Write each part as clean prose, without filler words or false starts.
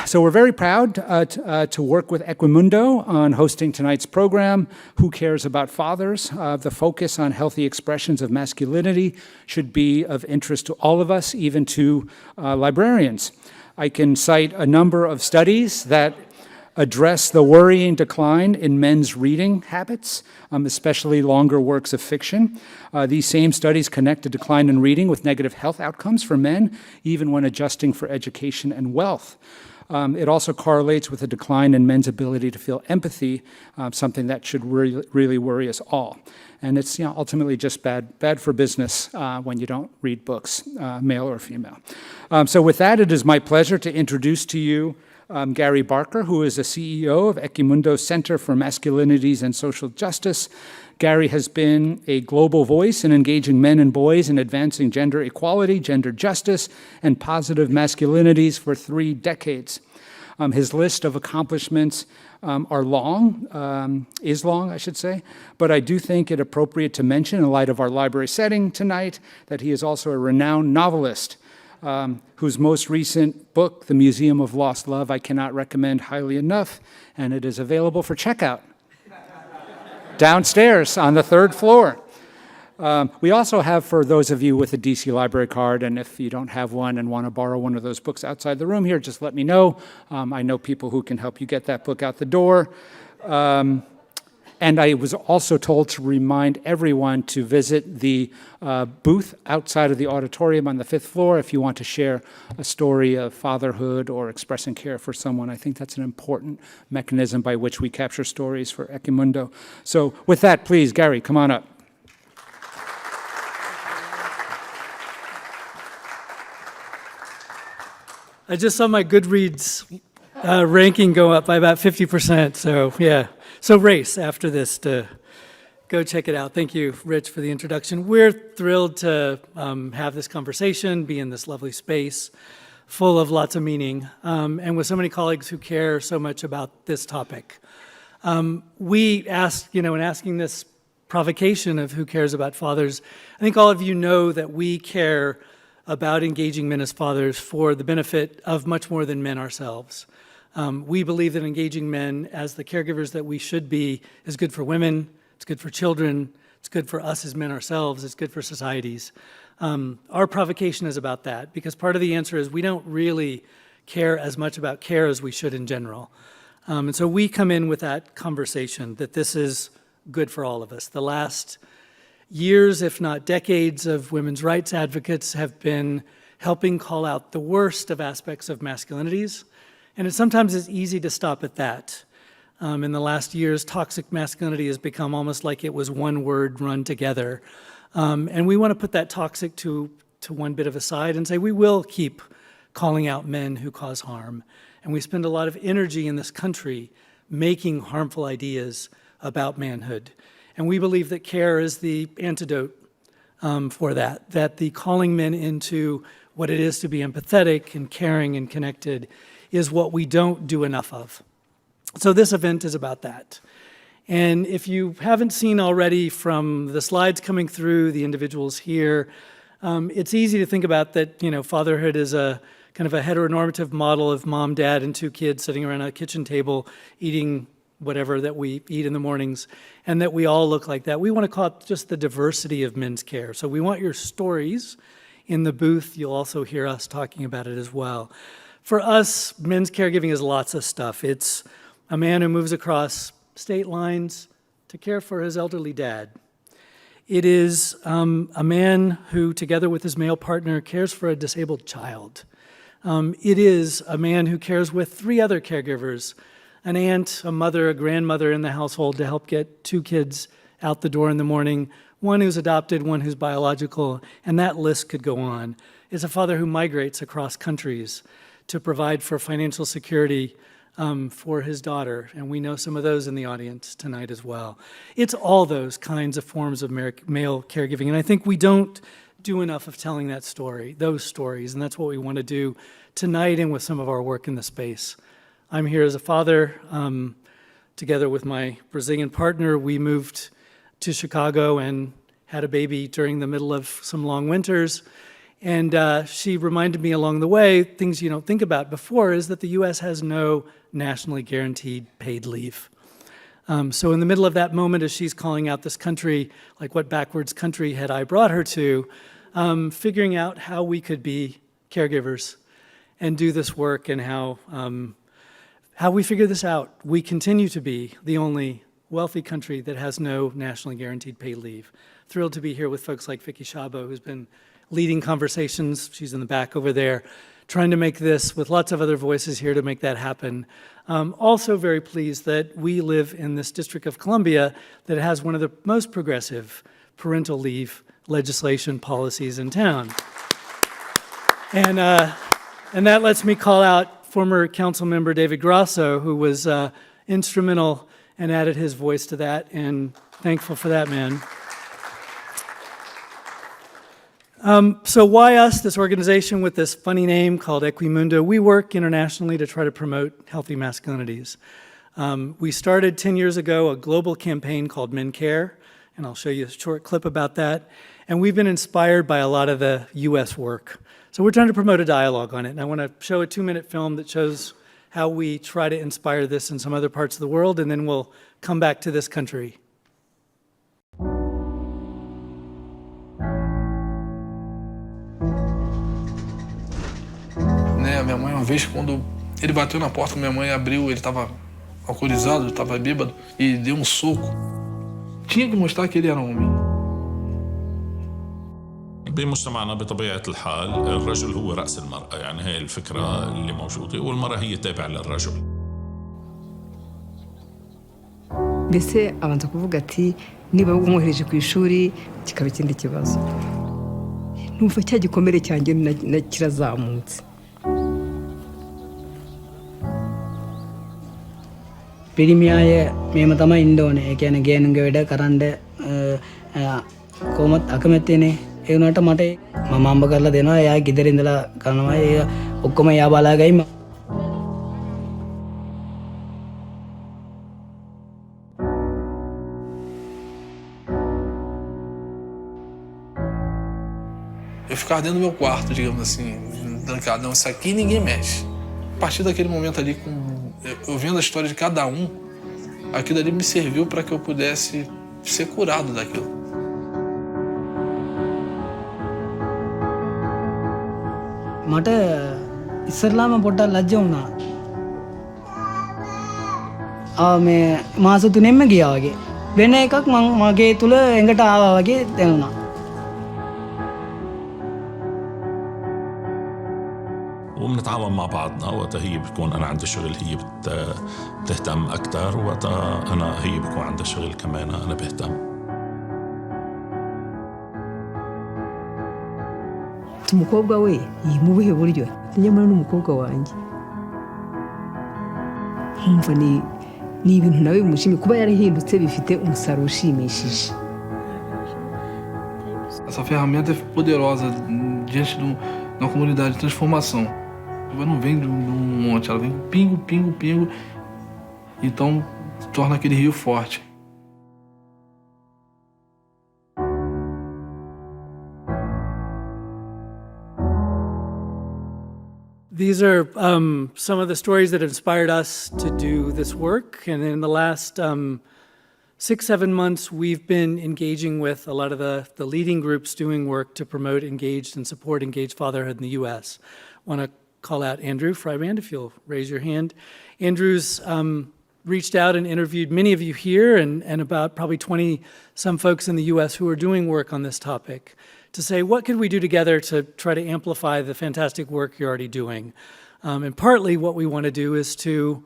So we're very proud to work with Equimundo on hosting tonight's program, Who Cares About Fathers? The focus on healthy expressions of masculinity should be of interest to all of us, even to librarians. I can cite a number of studies that address the worrying decline in men's reading habits, especially longer works of fiction. These same studies connect a decline in reading with negative health outcomes for men, even when adjusting for education and wealth. It also correlates with a decline in men's ability to feel empathy, something that should really worry us all. And it's ultimately just bad for business when you don't read books, male or female. So with that, it is my pleasure to introduce to you Gary Barker, who is the CEO of Equimundo Center for Masculinities and Social Justice. Gary has been a global voice in engaging men and boys in advancing gender equality, gender justice, and positive masculinities for 3 decades. His list of accomplishments is long, I should say, but I do think it appropriate to mention, in light of our library setting tonight, that he is also a renowned novelist, whose most recent book, The Museum of Lost Love, I cannot recommend highly enough, and it is available for checkout downstairs on the 3rd floor. We also have, for those of you with a DC library card, and if you don't have one and want to borrow one of those books outside the room here, just let me know. I know people who can help you get that book out the door. And I was also told to remind everyone to visit the booth outside of the auditorium on the 5th floor if you want to share a story of fatherhood or expressing care for someone. I think that's an important mechanism by which we capture stories for Equimundo. So with that, please, Gary, come on up. I just saw my Goodreads ranking go up by about 50%, so yeah. So race after this to go check it out. Thank you, Rich, for the introduction. We're thrilled to have this conversation, be in this lovely space full of lots of meaning, and with so many colleagues who care so much about this topic. We asked, in asking this provocation of who cares about fathers, I think all of you know that we care about engaging men as fathers for the benefit of much more than men ourselves. We believe that engaging men as the caregivers that we should be is good for women, it's good for children, it's good for us as men ourselves, it's good for societies. Our provocation is about that, because part of the answer is we don't really care as much about care as we should in general. And so we come in with that conversation that this is good for all of us. The last years, if not decades, of women's rights advocates have been helping call out the worst of aspects of masculinities. And sometimes it's easy to stop at that. In the last years, toxic masculinity has become almost like it was one word run together. And we want to put that toxic to one bit of a side and say we will keep calling out men who cause harm. And we spend a lot of energy in this country making harmful ideas about manhood. And we believe that care is the antidote for that the calling men into what it is to be empathetic and caring and connected is what we don't do enough of. So this event is about that. And if you haven't seen already from the slides coming through, the individuals here, it's easy to think about that, fatherhood is a kind of a heteronormative model of mom, dad, and 2 kids sitting around a kitchen table eating whatever that we eat in the mornings, and that we all look like that. We want to call it just the diversity of men's care. So we want your stories in the booth. You'll also hear us talking about it as well. For us, men's caregiving is lots of stuff. It's a man who moves across state lines to care for his elderly dad. It is a man who, together with his male partner, cares for a disabled child. It is a man who cares with 3 other caregivers, an aunt, a mother, a grandmother in the household to help get 2 kids out the door in the morning, one who's adopted, one who's biological, and that list could go on. It's a father who migrates across countries to provide for financial security for his daughter, and we know some of those in the audience tonight as well. It's all those kinds of forms of male caregiving, and I think we don't do enough of telling that story, those stories, and that's what we want to do tonight and with some of our work in the space. I'm here as a father. Together with my Brazilian partner, we moved to Chicago and had a baby during the middle of some long winters. And she reminded me along the way, things you don't think about before, is that the US has no nationally guaranteed paid leave. So in the middle of that moment, as she's calling out this country, like what backwards country had I brought her to, figuring out how we could be caregivers and do this work, and how we figure this out. We continue to be the only wealthy country that has no nationally guaranteed paid leave. Thrilled to be here with folks like Vicky Szabo, who's been leading conversations. She's in the back over there, trying to make this, with lots of other voices here, to make that happen. Also very pleased that we live in this District of Columbia that has one of the most progressive parental leave legislation policies in town. And that lets me call out former council member David Grasso, who was instrumental and added his voice to that, and thankful for that, man. So why us, this organization with this funny name called Equimundo? We work internationally to try to promote healthy masculinities. We started 10 years ago a global campaign called Men Care, and I'll show you a short clip about that. And we've been inspired by a lot of the US work. So we're trying to promote a dialogue on it. And I want to show a 2-minute film that shows how we try to inspire this in some other parts of the world, and then we'll come back to this country. Minha mãe, uma vez, quando ele bateu na porta, minha mãe abriu, ele estava alcoolizado, estava bêbado, e deu um soco. Tinha que mostrar que ele era homem. بمجتمعنا بطبيعة الحال الرجل هو رأس المرأة، يعني هي الفكرة اللي موجودة، والمرأة هي تابعة للرجل. mbese abanza kuvuga ati niba umwohereje ku ishuri kikaba ikindi kibazo, numva cya gikomere cyanjye kirazamutse. පිරිමියාය මේම තමයි ඉන්න ඕනේ. ඒ කියන්නේ ගෑනුන්ගේ වැඩ කරන්න කොහොමත් අකමැත්තේනේ. ඒ වුණාට මට මම අම්බ කරලා දෙනවා. එයා ගෙදර ඉඳලා කරනවා. ඒ ඔක්කොම එයා බලාගයි. Eu ficava dentro do meu quarto, digamos assim, trancadão. Isso aqui ninguém mexe. A partir daquele momento ali, eu vendo a história de cada um, aquilo ali me serviu para que eu pudesse ser curado daquilo. මට ඉස්සරලාම පොඩ්ඩක් ලැජ්ජ වුණා. මේ මාස 3ෙම ගියා වගේ. වෙන එකක් මගේ තුල එඟට ආවා වගේ දැනුණා. وبنتعاون مع بعضنا. وقتها هي بتكون أنا عندي شغل هي بتهتم أكتر، وقتها هي بتكون عندها شغل كمان أنا بهتم. umukobwa we yimubuhe buryo nyamara n'umukobwa wanjye nkumva ni ibintu nawe bimushimye kuba yarahindutse bifite umusaruro ushimishije. Essa ferramenta é poderosa diante de uma comunidade de transformação. Ela não vem de um monte, ela vem pingo, pingo, pingo, então torna aquele rio forte. These are some of the stories that inspired us to do this work. And in the last 6-7 months, we've been engaging with a lot of the leading groups doing work to promote engaged and support engaged fatherhood in the U.S. I want to call out Andrew Freiband, if you'll raise your hand. Andrew's reached out and interviewed many of you here and about probably 20 some folks in the U.S. who are doing work on this topic, to say, what could we do together to try to amplify the fantastic work you're already doing? And partly what we want to do is to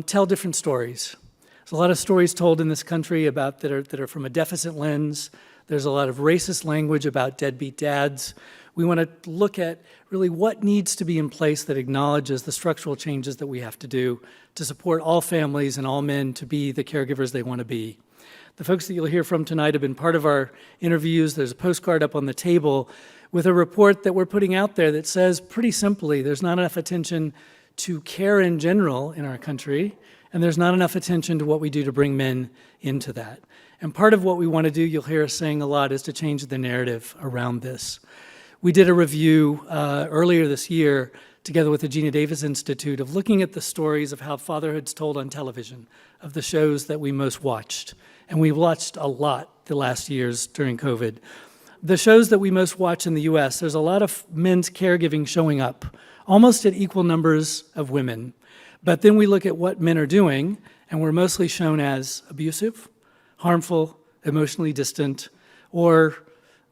tell different stories. There's a lot of stories told in this country about that are from a deficit lens. There's a lot of racist language about deadbeat dads. We want to look at really what needs to be in place that acknowledges the structural changes that we have to do to support all families and all men to be the caregivers they want to be. The folks that you'll hear from tonight have been part of our interviews. There's a postcard up on the table with a report that we're putting out there that says pretty simply, there's not enough attention to care in general in our country, and there's not enough attention to what we do to bring men into that. And part of what we want to do, you'll hear us saying a lot, is to change the narrative around this. We did a review earlier this year together with the Gina Davis Institute of looking at the stories of how fatherhood's told on television, of the shows that we most watched. And we watched a lot the last years during COVID. The shows that we most watch in the US, there's a lot of men's caregiving showing up, almost at equal numbers of women. But then we look at what men are doing, and we're mostly shown as abusive, harmful, emotionally distant, or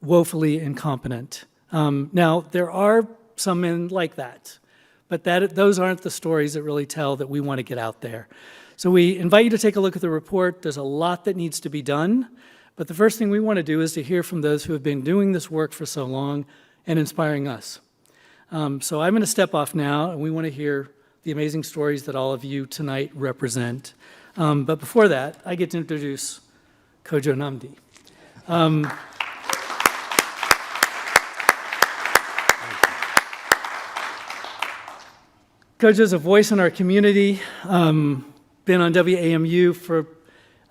woefully incompetent. Now, there are some men like that, but those aren't the stories that really tell that we want to get out there. So we invite you to take a look at the report. There's a lot that needs to be done, but the first thing we want to do is to hear from those who have been doing this work for so long and inspiring us. So I'm going to step off now, and we want to hear the amazing stories that all of you tonight represent. But before that, I get to introduce Kojo Nnamdi. Kojo's a voice in our community, been on WAMU for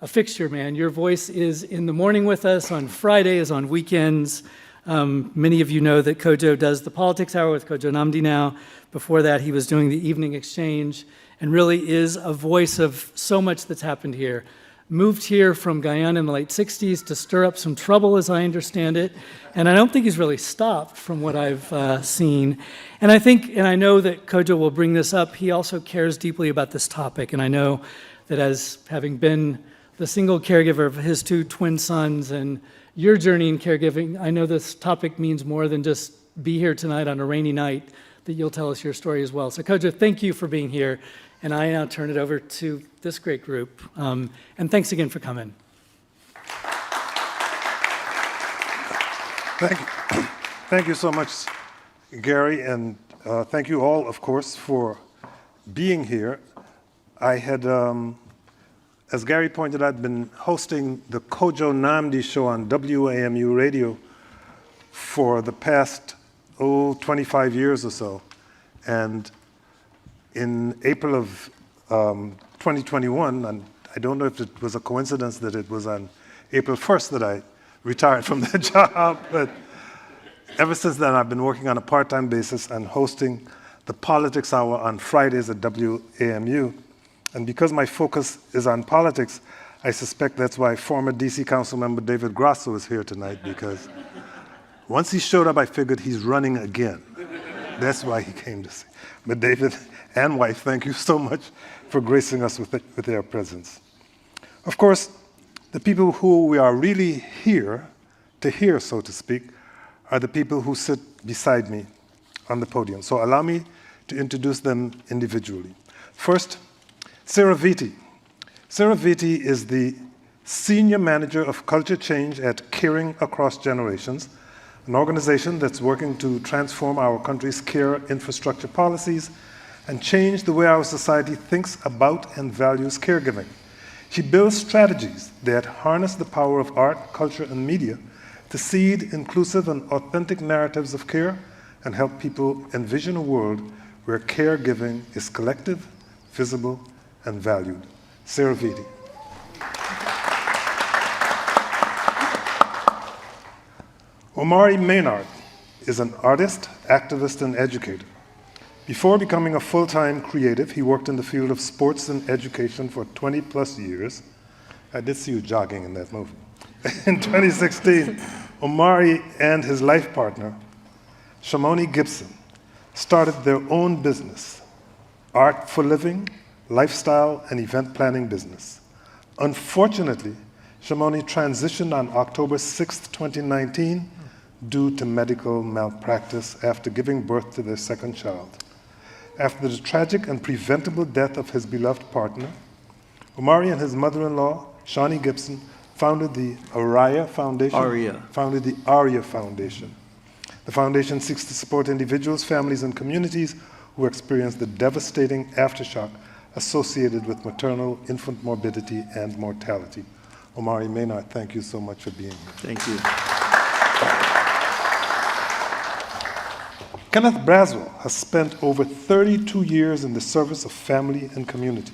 a fixture, man. Your voice is in the morning with us, on Fridays, on weekends. Many of you know that Kojo does the Politics Hour with Kojo Nnamdi now. Before that, he was doing the Evening Exchange, and really is a voice of so much that's happened here. Moved here from Guyana in the late 60s to stir up some trouble, as I understand it, and I don't think he's really stopped from what I've seen. And I know that Kojo will bring this up, he also cares deeply about this topic, and I know that as having been the single caregiver of his two twin sons and your journey in caregiving, I know this topic means more than just be here tonight on a rainy night, that you'll tell us your story as well. So Kojo, thank you for being here, and I now turn it over to this great group. And thanks again for coming. Thank you so much, Gary, and thank you all, of course, for being here. I had, as Gary pointed out, been hosting the Kojo Nnamdi show on WAMU radio for the past, 25 years or so. And in April of 2021, and I don't know if it was a coincidence that it was on April 1st that I retired from that job, but ever since then I've been working on a part-time basis and hosting the Politics Hour on Fridays at WAMU. And because my focus is on politics, I suspect that's why former DC Council member David Grasso is here tonight, because once he showed up, I figured he's running again. That's why he came to see. But David and wife, thank you so much for gracing us with their presence. Of course, the people who we are really here to hear, so to speak, are the people who sit beside me on the podium. So allow me to introduce them individually. First, Sarah Vitti. Sarah Vitti is the Senior Manager of Culture Change at Caring Across Generations, an organization that's working to transform our country's care infrastructure policies and change the way our society thinks about and values caregiving. She builds strategies that harness the power of art, culture, and media to seed inclusive and authentic narratives of care and help people envision a world where caregiving is collective, visible, and valued. Sarah Vitti. Omari Maynard is an artist, activist, and educator. Before becoming a full-time creative, he worked in the field of sports and education for 20 plus years. I did see you jogging in that movie. In 2016, Omari and his life partner, Shamoni Gibson, started their own business, Art for Living, lifestyle and event planning business. Unfortunately, Shamoni transitioned on October 6, 2019, due to medical malpractice after giving birth to their second child. After the tragic and preventable death of his beloved partner, Omari and his mother-in-law, Shawnee Gibson, founded the Aria Foundation. Founded the Aria Foundation. The foundation seeks to support individuals, families, and communities who experience the devastating aftershock associated with maternal infant morbidity and mortality. Omari Maynard, thank you so much for being here. Thank you. Kenneth Braswell has spent over 32 years in the service of family and community.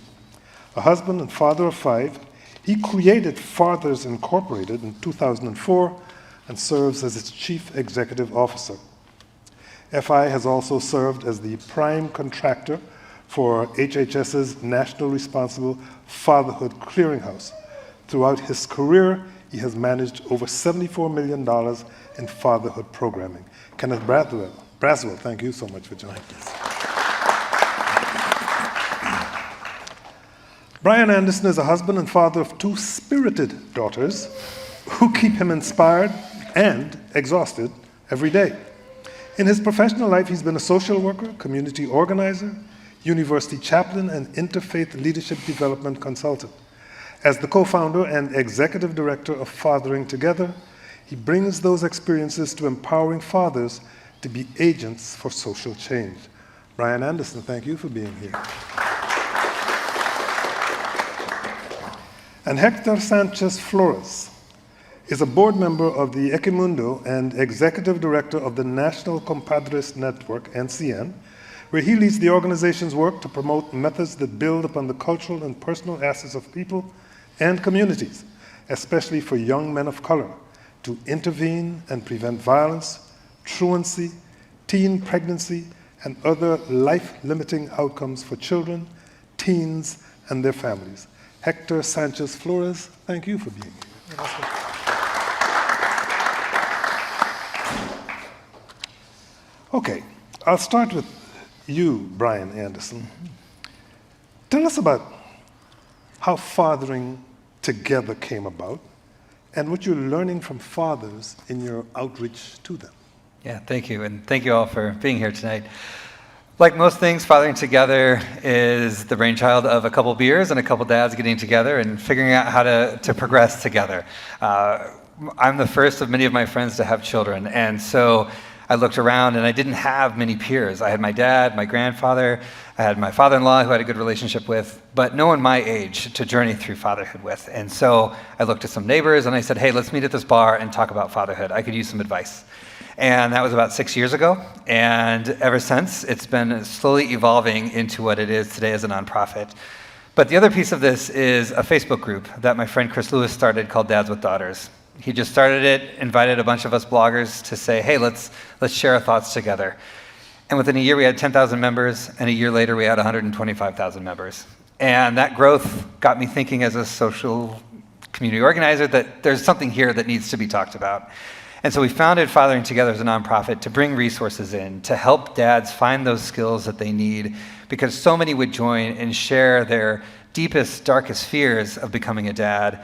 A husband and father of 5, he created Fathers Incorporated in 2004 and serves as its chief executive officer. FI has also served as the prime contractor for HHS's National Responsible Fatherhood Clearinghouse. Throughout his career, he has managed over $74 million in fatherhood programming. Kenneth Braswell, thank you so much for joining us. Brian Anderson is a husband and father of 2 spirited daughters who keep him inspired and exhausted every day. In his professional life, he's been a social worker, community organizer, university chaplain, and interfaith leadership development consultant. As the co-founder and executive director of Fathering Together, he brings those experiences to empowering fathers to be agents for social change. Brian Anderson, thank you for being here. And Hector Sanchez Flores is a board member of the Equimundo and executive director of the National Compadres Network, NCN, where he leads the organization's work to promote methods that build upon the cultural and personal assets of people and communities, especially for young men of color, to intervene and prevent violence, truancy, teen pregnancy, and other life-limiting outcomes for children, teens, and their families. Hector Sanchez Flores, thank you for being here. Okay, I'll start with you, Brian Anderson. Tell us about how Fathering Together came about and what you're learning from fathers in your outreach to them. Yeah, thank you, and thank you all for being here tonight. Like most things, Fathering Together is the brainchild of a couple beers and a couple dads getting together and figuring out how to progress together. I'm the first of many of my friends to have children, and so I looked around and I didn't have many peers. I had my dad, my grandfather, I had my father-in-law who I had a good relationship with, but no one my age to journey through fatherhood with. And so I looked at some neighbors and I said, hey, let's meet at this bar and talk about fatherhood. I could use some advice. And that was about 6 years ago. And ever since, it's been slowly evolving into what it is today as a nonprofit. But the other piece of this is a Facebook group that my friend Chris Lewis started called Dads with Daughters. He just started it, invited a bunch of us bloggers to say, hey, let's share our thoughts together. And within a year, we had 10,000 members, and a year later, we had 125,000 members. And that growth got me thinking as a social community organizer that there's something here that needs to be talked about. And so we founded Fathering Together as a nonprofit to bring resources in, to help dads find those skills that they need, because so many would join and share their deepest, darkest fears of becoming a dad.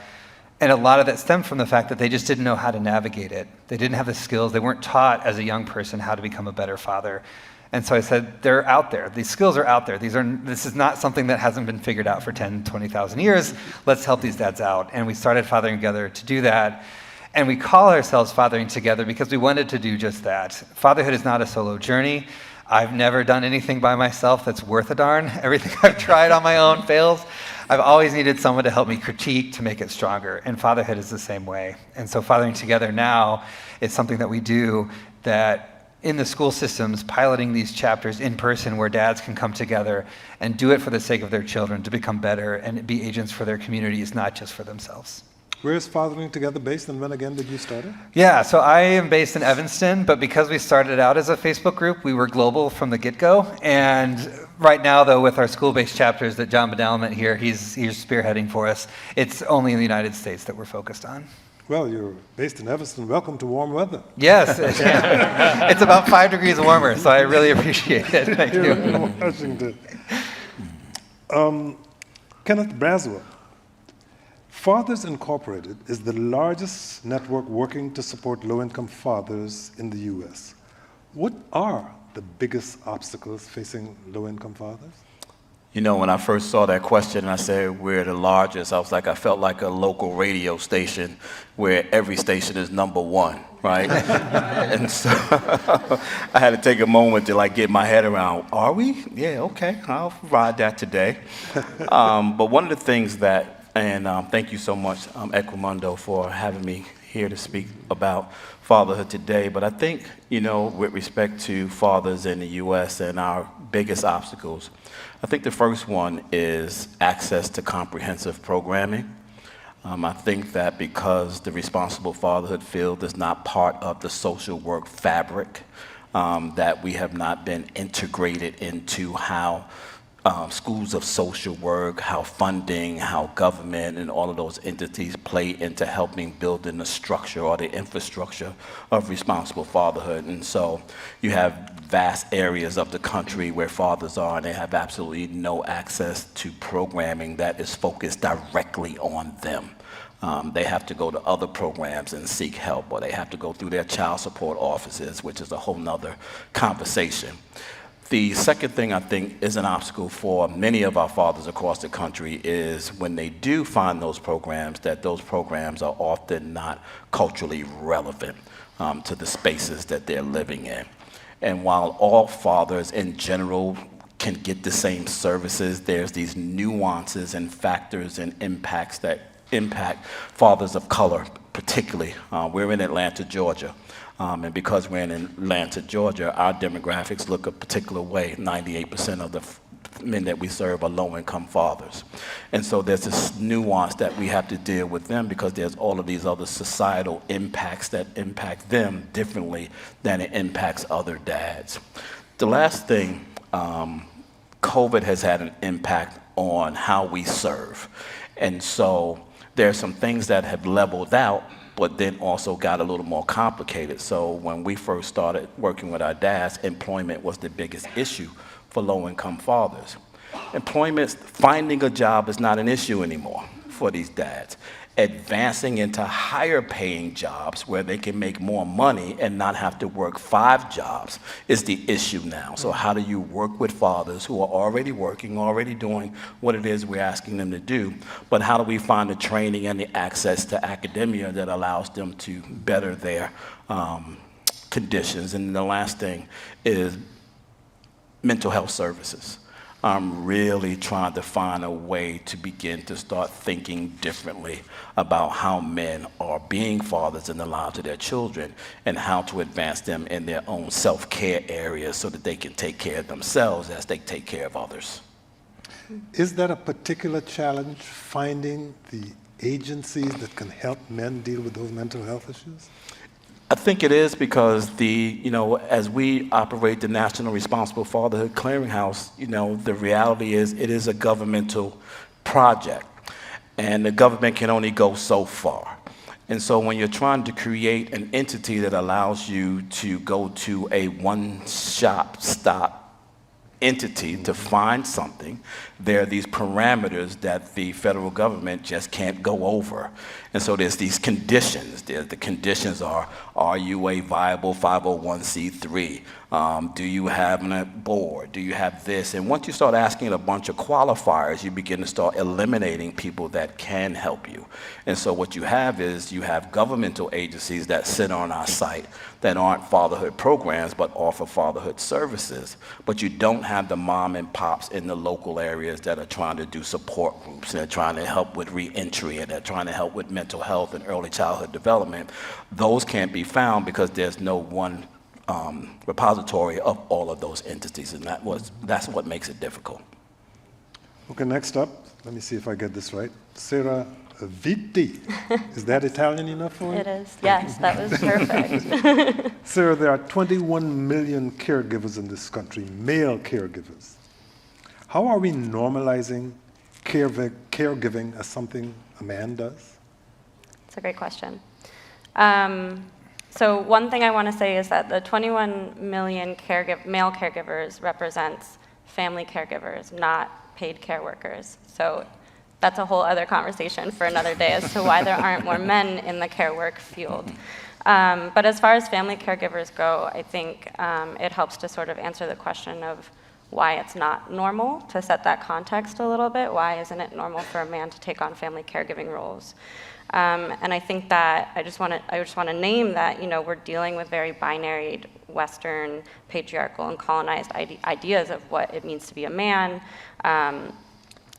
And a lot of that stemmed from the fact that they just didn't know how to navigate it. They didn't have the skills. They weren't taught as a young person how to become a better father. And so I said, they're out there. These skills are out there. This is not something that hasn't been figured out for 10, 20,000 years. Let's help these dads out. And we started Fathering Together to do that. And we call ourselves Fathering Together because we wanted to do just that. Fatherhood is not a solo journey. I've never done anything by myself that's worth a darn. Everything I've tried on my own fails. I've always needed someone to help me critique to make it stronger, and fatherhood is the same way. And so Fathering Together now is something that we do that in the school systems, piloting these chapters in person where dads can come together and do it for the sake of their children to become better and be agents for their communities, not just for themselves. Where is Fathering Together based, and when again did you start it? Yeah, so I am based in Evanston, but because we started out as a Facebook group, we were global from the get-go. And right now, though, with our school-based chapters that John Badalament here, he's spearheading for us, it's only in the United States that we're focused on. Well, you're based in Evanston. Welcome to warm weather. Yes, it's about 5 degrees warmer, so I really appreciate it. Thank you. Here in Washington. Kenneth Braswell. Fathers Incorporated is the largest network working to support low-income fathers in the U.S. What are the biggest obstacles facing low-income fathers? You know, when I first saw that question and I said we're the largest, I felt like a local radio station where every station is number one, right? And so I had to take a moment to get my head around, are we? Yeah, okay, I'll ride that today. But one of the things that, and thank you so much, Equimundo, for having me here to speak about fatherhood today. But I think, with respect to fathers in the U.S. and our biggest obstacles, I think the first one is access to comprehensive programming. I think that because the responsible fatherhood field is not part of the social work fabric, that we have not been integrated into how schools of social work, how funding, how government and all of those entities play into helping building the structure or the infrastructure of responsible fatherhood. And so you have vast areas of the country where fathers are and they have absolutely no access to programming that is focused directly on them. They have to go to other programs and seek help, or they have to go through their child support offices, which is a whole nother conversation. The second thing I think is an obstacle for many of our fathers across the country is when they do find those programs, that those programs are often not culturally relevant to the spaces that they're living in. And while all fathers in general can get the same services, there's these nuances and factors and impacts that impact fathers of color, particularly. We're in Atlanta, Georgia. And because we're in Atlanta, Georgia, our demographics look a particular way. 98% of the men that we serve are low-income fathers. And so there's this nuance that we have to deal with them because there's all of these other societal impacts that impact them differently than it impacts other dads. The last thing, COVID has had an impact on how we serve. And so there are some things that have leveled out, but then also got a little more complicated. So when we first started working with our dads, employment was the biggest issue for low-income fathers. Employment, finding a job is not an issue anymore for these dads. Advancing into higher paying jobs where they can make more money and not have to work 5 jobs is the issue now. So how do you work with fathers who are already working, already doing what it is we're asking them to do, but how do we find the training and the access to academia that allows them to better their conditions? And the last thing is mental health services. I'm really trying to find a way to begin to start thinking differently about how men are being fathers in the lives of their children and how to advance them in their own self-care areas so that they can take care of themselves as they take care of others. Is that a particular challenge, finding the agencies that can help men deal with those mental health issues? I think it is because as we operate the National Responsible Fatherhood Clearinghouse, the reality is it is a governmental project and the government can only go so far. And so when you're trying to create an entity that allows you to go to a one-stop entity to find something, there are these parameters that the federal government just can't go over. And so there's these conditions. The conditions are you a viable 501c3? Do you have a board? Do you have this? And once you start asking a bunch of qualifiers, you begin to start eliminating people that can help you. And so what you have is you have governmental agencies that sit on our site that aren't fatherhood programs but offer fatherhood services. But you don't have the mom and pops in the local areas that are trying to do support groups, and they're trying to help with reentry, and they're trying to help with mental health and early childhood development. Those can't be found because there's no one repository of all of those entities, and that's what makes it difficult. Okay, next up, let me see if I get this right. Sarah Vitti. Is that Italian enough for you? It is, yes, that was perfect. Sarah, there are 21 million caregivers in this country, male caregivers. How are we normalizing caregiving as something a man does? It's a great question. So one thing I want to say is that the 21 million male caregivers represents family caregivers, not paid care workers. So that's a whole other conversation for another day as to why there aren't more men in the care work field. But as far as family caregivers go, I think it helps to sort of answer the question of why it's not normal, to set that context a little bit. Why isn't it normal for a man to take on family caregiving roles? And I think that I just want to name that we're dealing with very binary, Western, patriarchal, and colonized ideas of what it means to be a man.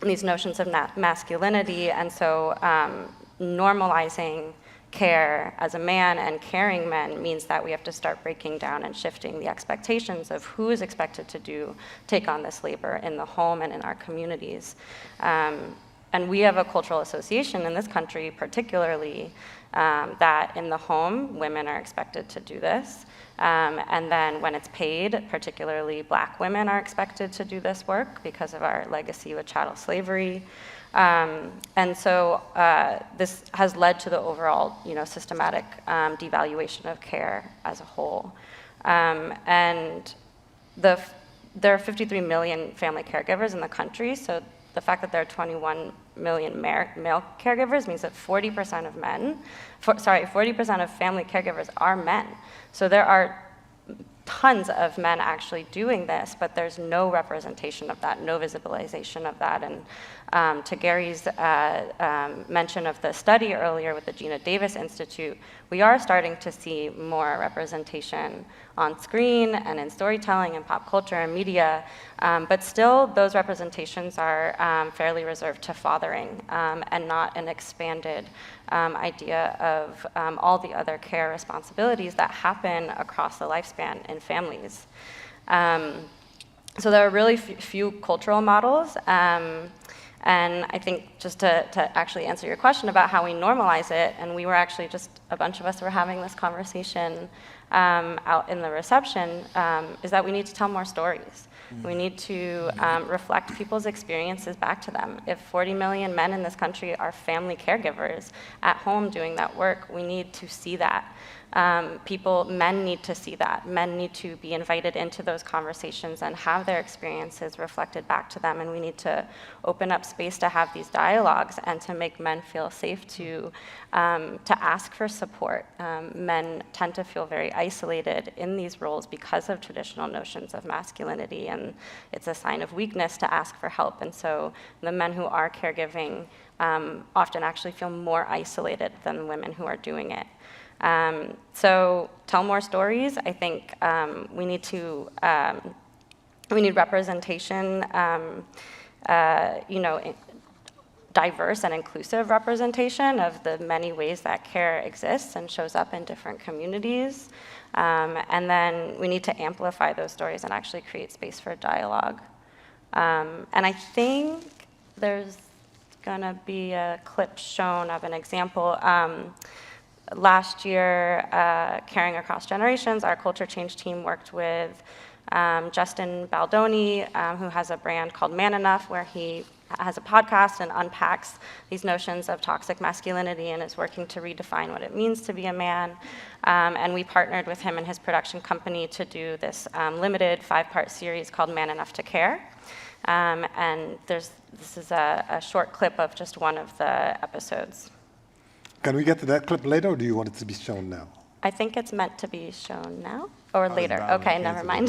These notions of masculinity, and so normalizing care as a man and caring men means that we have to start breaking down and shifting the expectations of who is expected to take on this labor in the home and in our communities. and we have a cultural association in this country particularly that in the home, women are expected to do this. And then when it's paid, particularly Black women are expected to do this work because of our legacy with chattel slavery. And so this has led to the overall, systematic devaluation of care as a whole. And there are 53 million family caregivers in the country, so the fact that there are 21 million male caregivers means that 40% of 40% of family caregivers are men. So there are tons of men actually doing this, but there's no representation of that, no visibilization of that. And to Gary's mention of the study earlier with the Gina Davis Institute, we are starting to see more representation on screen and in storytelling and pop culture and media, but still those representations are fairly reserved to fathering and not an expanded idea of all the other care responsibilities that happen across the lifespan in families. So there are really few cultural models. And I think just to actually answer your question about how we normalize it, and we were actually just, a bunch of us were having this conversation out in the reception, is that we need to tell more stories. We need to reflect people's experiences back to them. If 40 million men in this country are family caregivers at home doing that work, we need to see that. Men need to see that. Men need to be invited into those conversations and have their experiences reflected back to them. And we need to open up space to have these dialogues and to make men feel safe to ask for support. Men tend to feel very isolated in these roles because of traditional notions of masculinity, and it's a sign of weakness to ask for help. And so the men who are caregiving often actually feel more isolated than women who are doing it. So tell more stories. I think we need representation, diverse and inclusive representation of the many ways that care exists and shows up in different communities. And then we need to amplify those stories and actually create space for dialogue. And I think there's gonna be a clip shown of an example. Last year, Caring Across Generations, our culture change team worked with Justin Baldoni, who has a brand called Man Enough, where he has a podcast and unpacks these notions of toxic masculinity and is working to redefine what it means to be a man. And we partnered with him and his production company to do this limited 5-part series called Man Enough to Care. And this is a short clip of just one of the episodes. Can we get to that clip later, or do you want it to be shown now? I think it's meant to be shown now or later. Okay, never mind.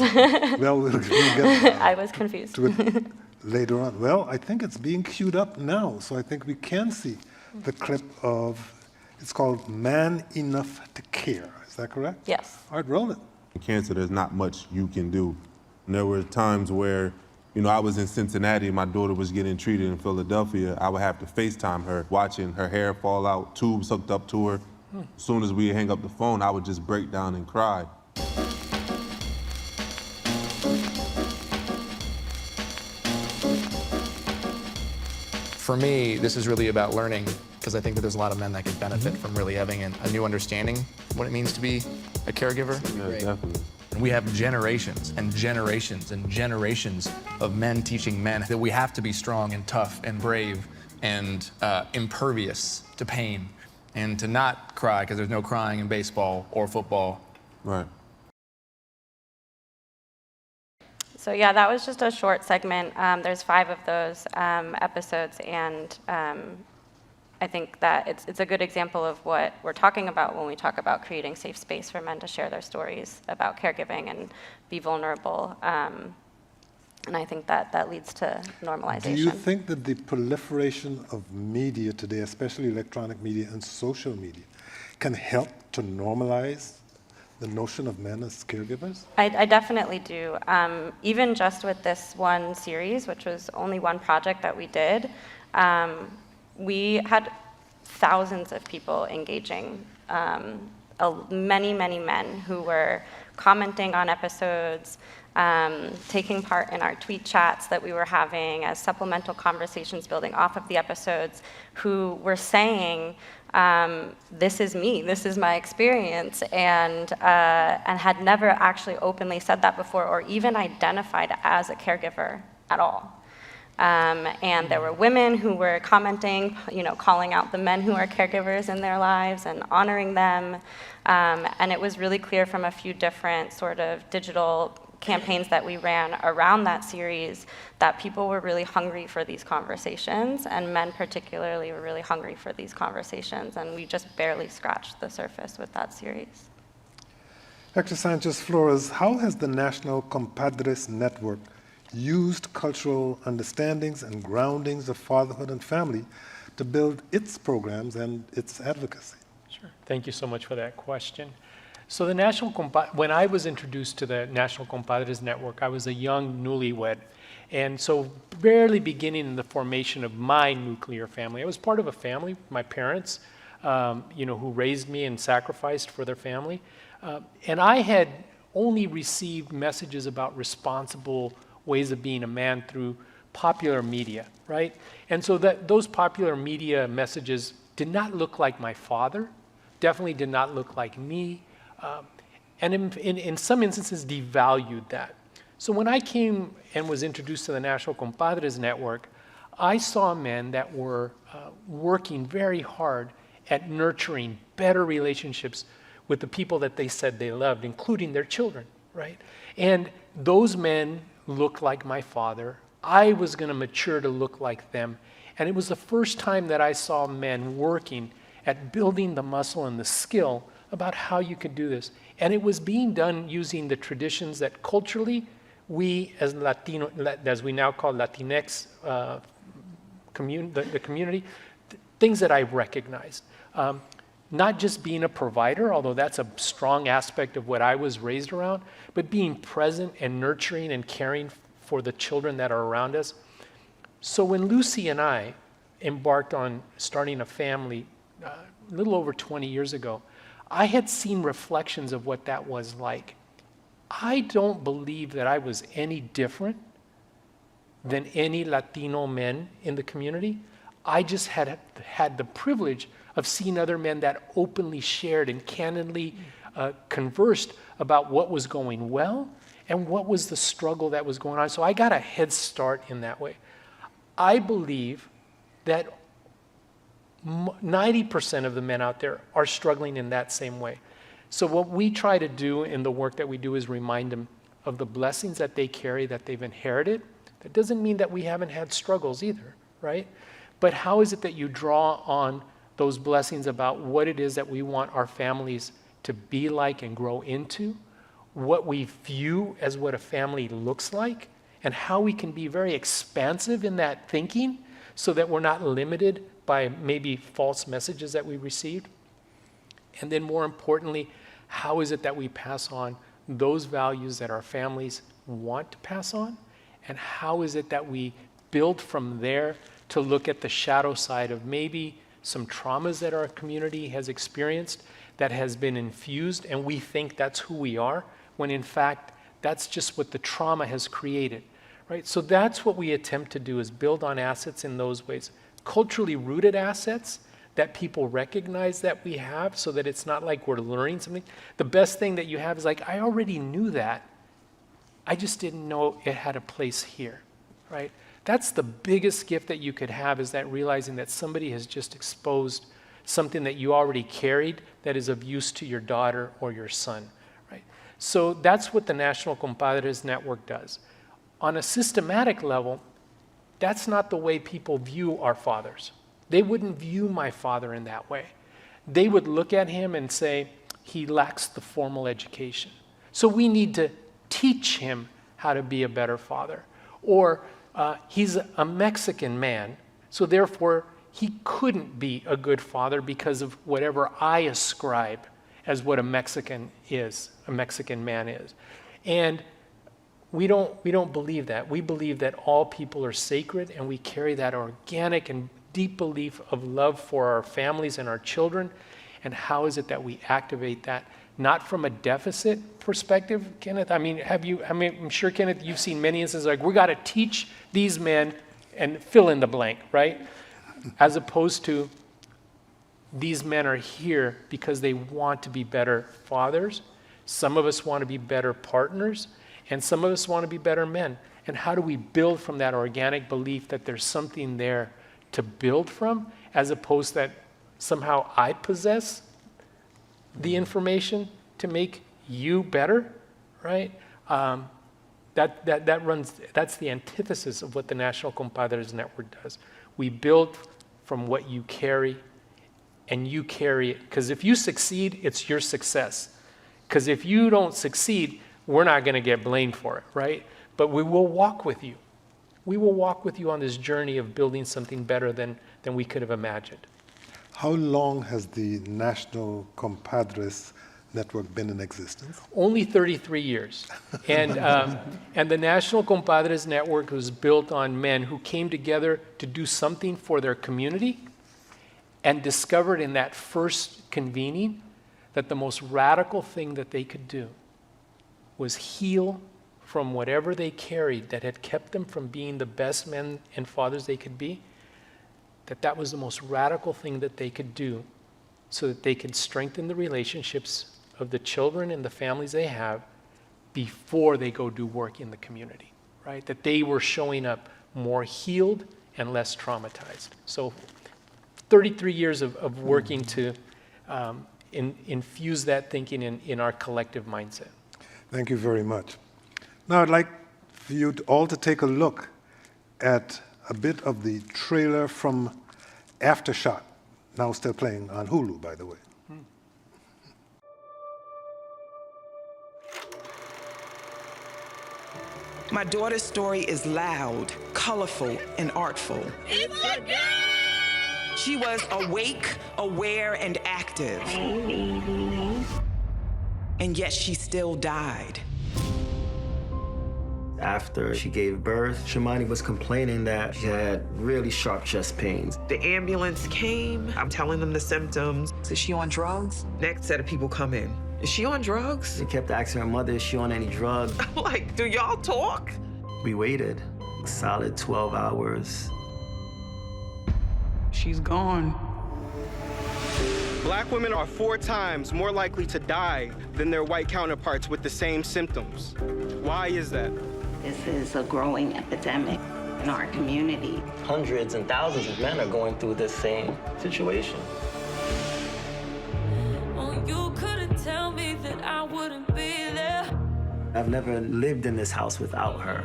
Well, we'll get I was confused. to it later on. Well, I think it's being queued up now, so I think we can see the clip of, it's called Man Enough to Care. Is that correct? Yes. All right, roll it. In cancer, there's not much you can do. And there were times where, I was in Cincinnati, my daughter was getting treated in Philadelphia. I would have to FaceTime her, watching her hair fall out, tubes hooked up to her. As soon as we hang up the phone, I would just break down and cry. For me, this is really about learning, because I think that there's a lot of men that could benefit from really having a new understanding of what it means to be a caregiver. Yeah, definitely. We have generations and generations and generations of men teaching men that we have to be strong and tough and brave and impervious to pain and to not cry, because there's no crying in baseball or football. Right. So yeah, that was just a short segment. There's 5 of those episodes, and I think that it's a good example of what we're talking about when we talk about creating safe space for men to share their stories about caregiving and be vulnerable. And I think that leads to normalization. Do you think that the proliferation of media today, especially electronic media and social media, can help to normalize the notion of men as caregivers? I definitely do. Even just with this one series, which was only one project that we did, we had thousands of people engaging, many, many men who were commenting on episodes, taking part in our tweet chats that we were having as supplemental conversations building off of the episodes, who were saying, this is me, this is my experience, and had never actually openly said that before or even identified as a caregiver at all. And there were women who were commenting, calling out the men who are caregivers in their lives and honoring them. And it was really clear from a few different sort of digital campaigns that we ran around that series that people were really hungry for these conversations, and men particularly were really hungry for these conversations, and we just barely scratched the surface with that series. Dr. Sanchez-Flores, how has the National Compadres Network used cultural understandings and groundings of fatherhood and family to build its programs and its advocacy? Sure. Thank you so much for that question. So the when I was introduced to the National Compadres Network, I was a young newlywed. And so barely beginning in the formation of my nuclear family. I was part of a family, my parents, who raised me and sacrificed for their family. And I had only received messages about responsible ways of being a man through popular media, right? And so those popular media messages did not look like my father, definitely did not look like me, and in some instances devalued that. So when I came and was introduced to the National Compadres Network, I saw men that were working very hard at nurturing better relationships with the people that they said they loved, including their children, right? And those men looked like my father. I was going to mature to look like them. And it was the first time that I saw men working at building the muscle and the skill about how you could do this. And it was being done using the traditions that culturally we as Latino, as we now call Latinx, the community, things that I recognized. Not just being a provider, although that's a strong aspect of what I was raised around, but being present and nurturing and caring for the children that are around us. So when Lucy and I embarked on starting a family a little over 20 years ago, I had seen reflections of what that was like. I don't believe that I was any different than any Latino men in the community. I just had the privilege of seeing other men that openly shared and candidly conversed about what was going well and what was the struggle that was going on. So I got a head start in that way. I believe that 90% of the men out there are struggling in that same way. So what we try to do in the work that we do is remind them of the blessings that they carry, that they've inherited. That doesn't mean that we haven't had struggles either, right? But how is it that you draw on those blessings about what it is that we want our families to be like and grow into, what we view as what a family looks like, and how we can be very expansive in that thinking so that we're not limited by maybe false messages that we received? And then more importantly, how is it that we pass on those values that our families want to pass on? And how is it that we build from there to look at the shadow side of maybe some traumas that our community has experienced that has been infused, and we think that's who we are, when in fact, that's just what the trauma has created, right? So that's what we attempt to do, is build on assets in those ways. Culturally rooted assets that people recognize that we have, so that it's not like we're learning something. The best thing that you have is like, I already knew that. I just didn't know it had a place here, right? That's the biggest gift that you could have, is that realizing that somebody has just exposed something that you already carried that is of use to your daughter or your son, right? So that's what the National Compadres Network does. On a systematic level, that's not the way people view our fathers. They wouldn't view my father in that way. They would look at him and say, he lacks the formal education. So we need to teach him how to be a better father. Or he's a Mexican man, so therefore he couldn't be a good father because of whatever I ascribe as what a Mexican man is. And we don't believe that. We believe that all people are sacred, and we carry that organic and deep belief of love for our families and our children. And how is it that we activate that not from a deficit perspective, Kenneth. I mean, I'm sure, Kenneth, you've seen many instances like, we got to teach these men and fill in the blank, right? As opposed to, these men are here because they want to be better fathers. Some of us want to be better partners, and some of us want to be better men. And how do we build from that organic belief that there's something there to build from, as opposed that somehow I possess the information to make you better, right? That's the antithesis of what the National Compadres Network does. We build from what you carry, and you carry it. Because if you succeed, it's your success. Because if you don't succeed, we're not going to get blamed for it, right? But we will walk with you. We will walk with you on this journey of building something better than we could have imagined. How long has the National Compadres Network been in existence? Only 33 years. And the National Compadres Network was built on men who came together to do something for their community and discovered in that first convening that the most radical thing that they could do was heal from whatever they carried that had kept them from being the best men and fathers they could be, that was the most radical thing that they could do so that they could strengthen the relationships of the children and the families they have before they go do work in the community, right? That they were showing up more healed and less traumatized. So 33 years of working to infuse that thinking in our collective mindset. Thank you very much. Now I'd like for you all to take a look at a bit of the trailer from Aftershock, now still playing on Hulu, by the way. My daughter's story is loud, colorful, and artful. She was awake, aware, and active. And yet she still died. After she gave birth, Shamani was complaining that she had really sharp chest pains. The ambulance came. I'm telling them the symptoms. Is she on drugs? Next set of people come in. Is she on drugs? They kept asking her mother, is she on any drugs? I'm like, do y'all talk? We waited a solid 12 hours. She's gone. Black women are 4 times more likely to die than their white counterparts with the same symptoms. Why is that? This is a growing epidemic in our community. Hundreds and thousands of men are going through this same situation. Oh, you couldn't tell me that I wouldn't be there. I've never lived in this house without her.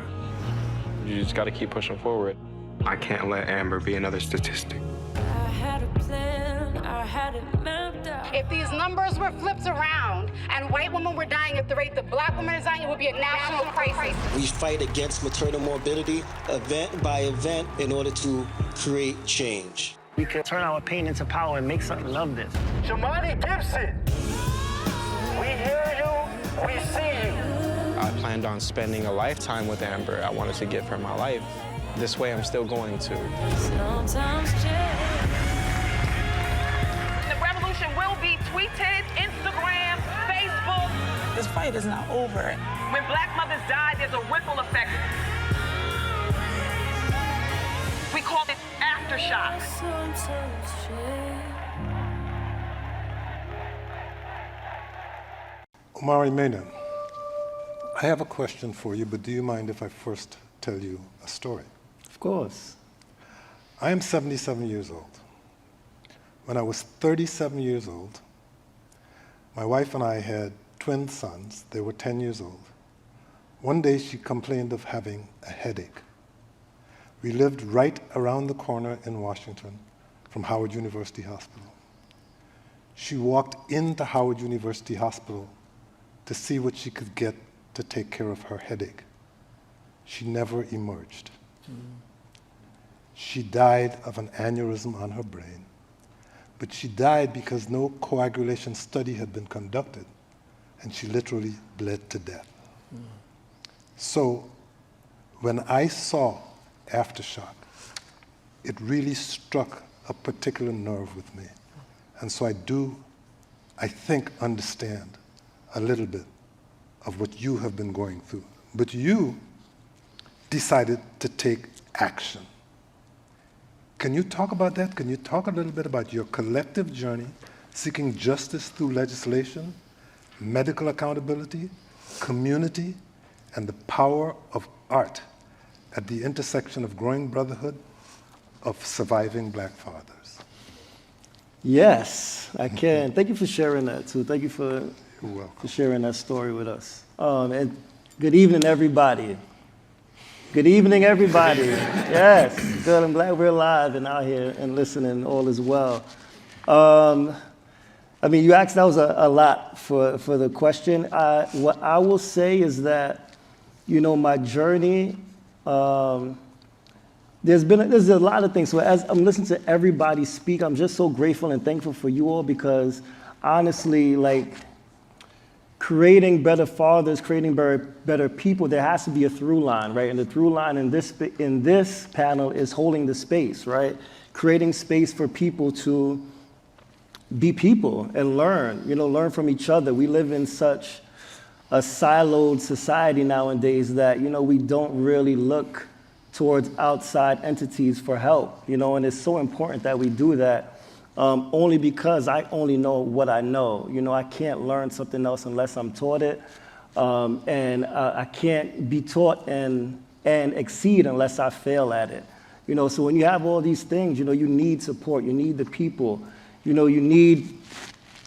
You just gotta keep pushing forward. I can't let Amber be another statistic. I had a plan, I had it mapped out. If these numbers were flipped around and white women were dying at the rate that black women are dying, it would be a national crisis. We fight against maternal morbidity event by event in order to create change. We can turn our pain into power and make something of this. Shamani Gibson, we hear you, we see you. I planned on spending a lifetime with Amber. I wanted to give her my life. This way, I'm still going to. Sometimes The revolution will be tweeted, Instagram, Facebook. This fight is not over. When black mothers die, there's a ripple effect. We call it aftershock. Omari Mena, I have a question for you, but do you mind if I first tell you a story? Of course. I am 77 years old. When I was 37 years old, my wife and I had twin sons. They were 10 years old. One day she complained of having a headache. We lived right around the corner in Washington from Howard University Hospital. She walked into Howard University Hospital to see what she could get to take care of her headache. She never emerged. She died of an aneurysm on her brain, but she died because no coagulation study had been conducted, and she literally bled to death. So when I saw Aftershock, it really struck a particular nerve with me. And so I think, understand a little bit of what you have been going through. But you decided to take action. Can you talk about that? Can you talk a little bit about your collective journey seeking justice through legislation, medical accountability, community, and the power of art at the intersection of growing brotherhood of surviving Black fathers? Yes, I can. Thank you for sharing that, too. Thank you for sharing that story with us. And good evening, everybody. Good evening, everybody. Yes, good. I'm glad we're alive and out here and listening. All is well. I mean, you asked, that was a lot for the question. What I will say is that, you know, my journey, there's a lot of things. So as I'm listening to everybody speak, I'm just so grateful and thankful for you all, because honestly, like, creating better fathers, creating better people, there has to be a through line, right? And the through line in this panel is holding the space, right? Creating space for people to be people and learn, you know, learn from each other. We live in such a siloed society nowadays that, you know, we don't really look towards outside entities for help, you know, and it's so important that we do that. Only because I only know what I know. You know, I can't learn something else unless I'm taught it. And I can't be taught and exceed unless I fail at it. You know, so when you have all these things, you know, you need support, you need the people. You know, you need,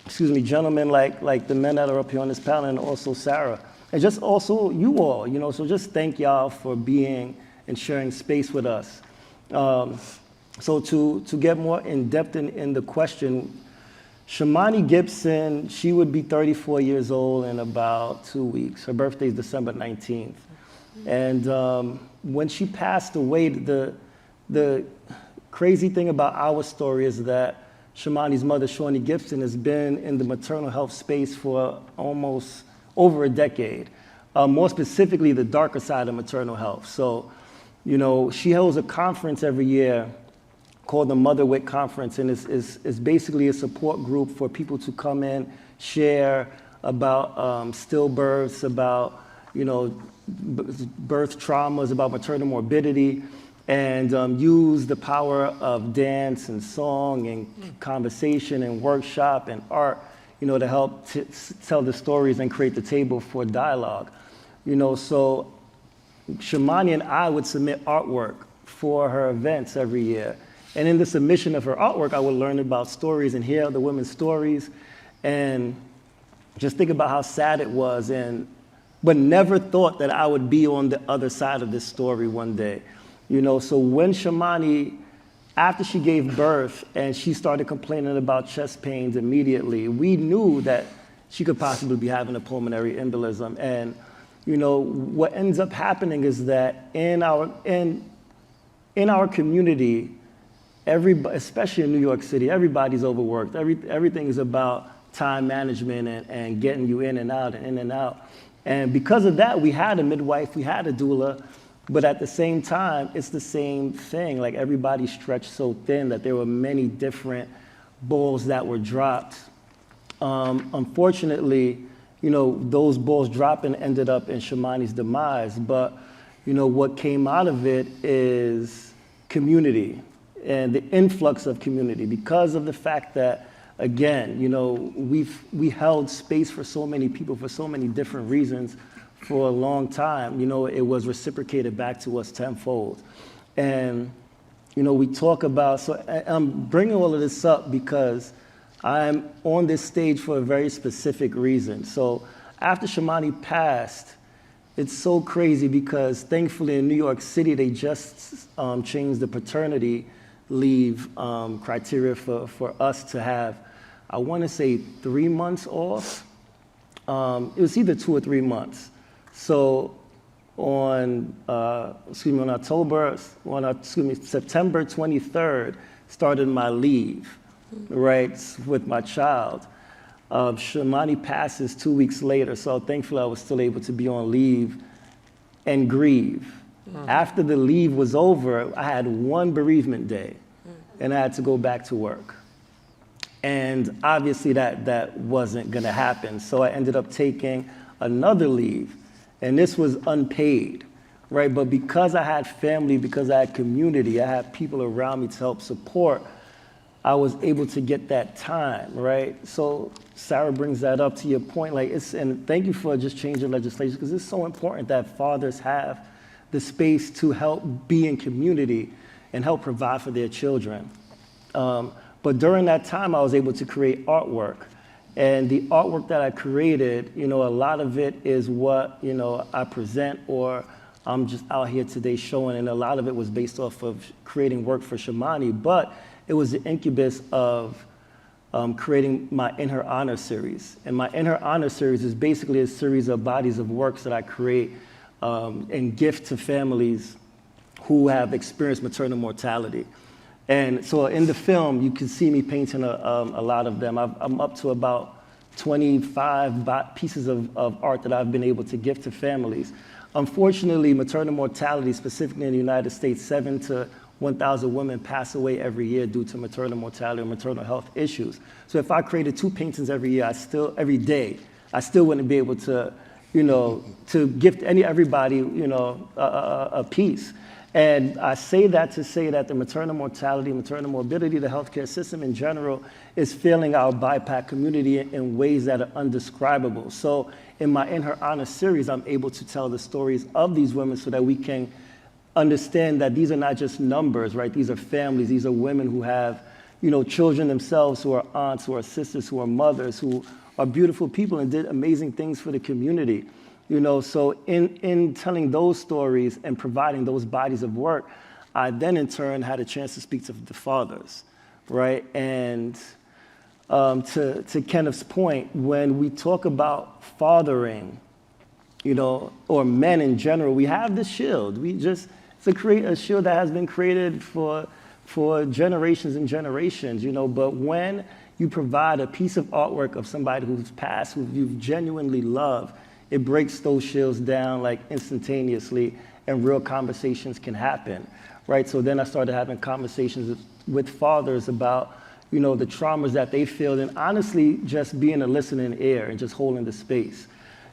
gentlemen like the men that are up here on this panel, and also Sarah. And just also you all, you know, so just thank y'all for being and sharing space with us. So to get more in depth in the question, Shamani Gibson, she would be 34 years old in about 2 weeks. Her birthday is December 19th. And when she passed away, the crazy thing about our story is that Shamani's mother, Shawnee Gibson, has been in the maternal health space for almost over a decade. More specifically, the darker side of maternal health. So, you know, she holds a conference every year called the Motherwick Conference, and it's basically a support group for people to come in, share about stillbirths, about, you know, birth traumas, about maternal morbidity, and use the power of dance and song and conversation and workshop and art, you know, to help tell the stories and create the table for dialogue. You know, so Shamani and I would submit artwork for her events every year. And in the submission of her artwork, I would learn about stories and hear the women's stories and just think about how sad it was, but never thought that I would be on the other side of this story one day. You know, so when Shamani, after she gave birth and she started complaining about chest pains immediately, we knew that she could possibly be having a pulmonary embolism. And, you know, what ends up happening is that in our community, everybody, especially in New York City, everybody's overworked. Everything is about time management and getting you in and out and in and out. And because of that, we had a midwife, we had a doula, but at the same time, it's the same thing. Like, everybody stretched so thin that there were many different balls that were dropped. Unfortunately, you know, those balls dropping ended up in Shamani's demise. But, you know, what came out of it is community and the influx of community, because of the fact that, again, you know, we held space for so many people for so many different reasons for a long time. You know, it was reciprocated back to us tenfold. And, you know, we talk about, so I'm bringing all of this up because I'm on this stage for a very specific reason. So after Shamani passed, it's so crazy because thankfully in New York City, they just changed the paternity leave criteria for us to have, I want to say 3 months off. It was either 2 or 3 months. So on September 23rd, started my leave, right, with my child. Shamani passes 2 weeks later, so thankfully I was still able to be on leave and grieve. After the leave was over, I had one bereavement day, and I had to go back to work. And obviously that wasn't gonna happen. So I ended up taking another leave, and this was unpaid, right? But because I had family, because I had community, I had people around me to help support, I was able to get that time, right? So Sarah brings that up to your point, like and thank you for just changing legislation, because it's so important that fathers have the space to help be in community and help provide for their children. But during that time, I was able to create artwork. And the artwork that I created, a lot of it is what, I present or I'm just out here today showing, and a lot of it was based off of creating work for Shamani, but it was the incubus of creating my In Her Honor series. And my In Her Honor series is basically a series of bodies of works that I create and gift to families who have experienced maternal mortality. And so in the film, you can see me painting a lot of them. I'm up to about 25 pieces of art that I've been able to gift to families. Unfortunately, maternal mortality, specifically in the United States, 7 to 1,000 women pass away every year due to maternal mortality or maternal health issues. So if I created 2 paintings every year, every day, I still wouldn't be able to, to gift everybody, a piece. And I say that to say that the maternal mortality, maternal morbidity, the healthcare system in general is failing our BIPOC community in ways that are undescribable. So in my In Her Honor series, I'm able to tell the stories of these women so that we can understand that these are not just numbers, right? These are families. These are women who have, children themselves, who are aunts, who are sisters, who are mothers, who are beautiful people and did amazing things for the community. So in telling those stories and providing those bodies of work, I then in turn had a chance to speak to the fathers, right? And to Kenneth's point, when we talk about fathering, or men in general, we have this shield. It's a shield that has been created for generations and generations, but when you provide a piece of artwork of somebody who's passed, who you've genuinely loved, it breaks those shields down like instantaneously, and real conversations can happen, right? So then I started having conversations with fathers about, the traumas that they feel, and honestly, just being a listening ear and just holding the space,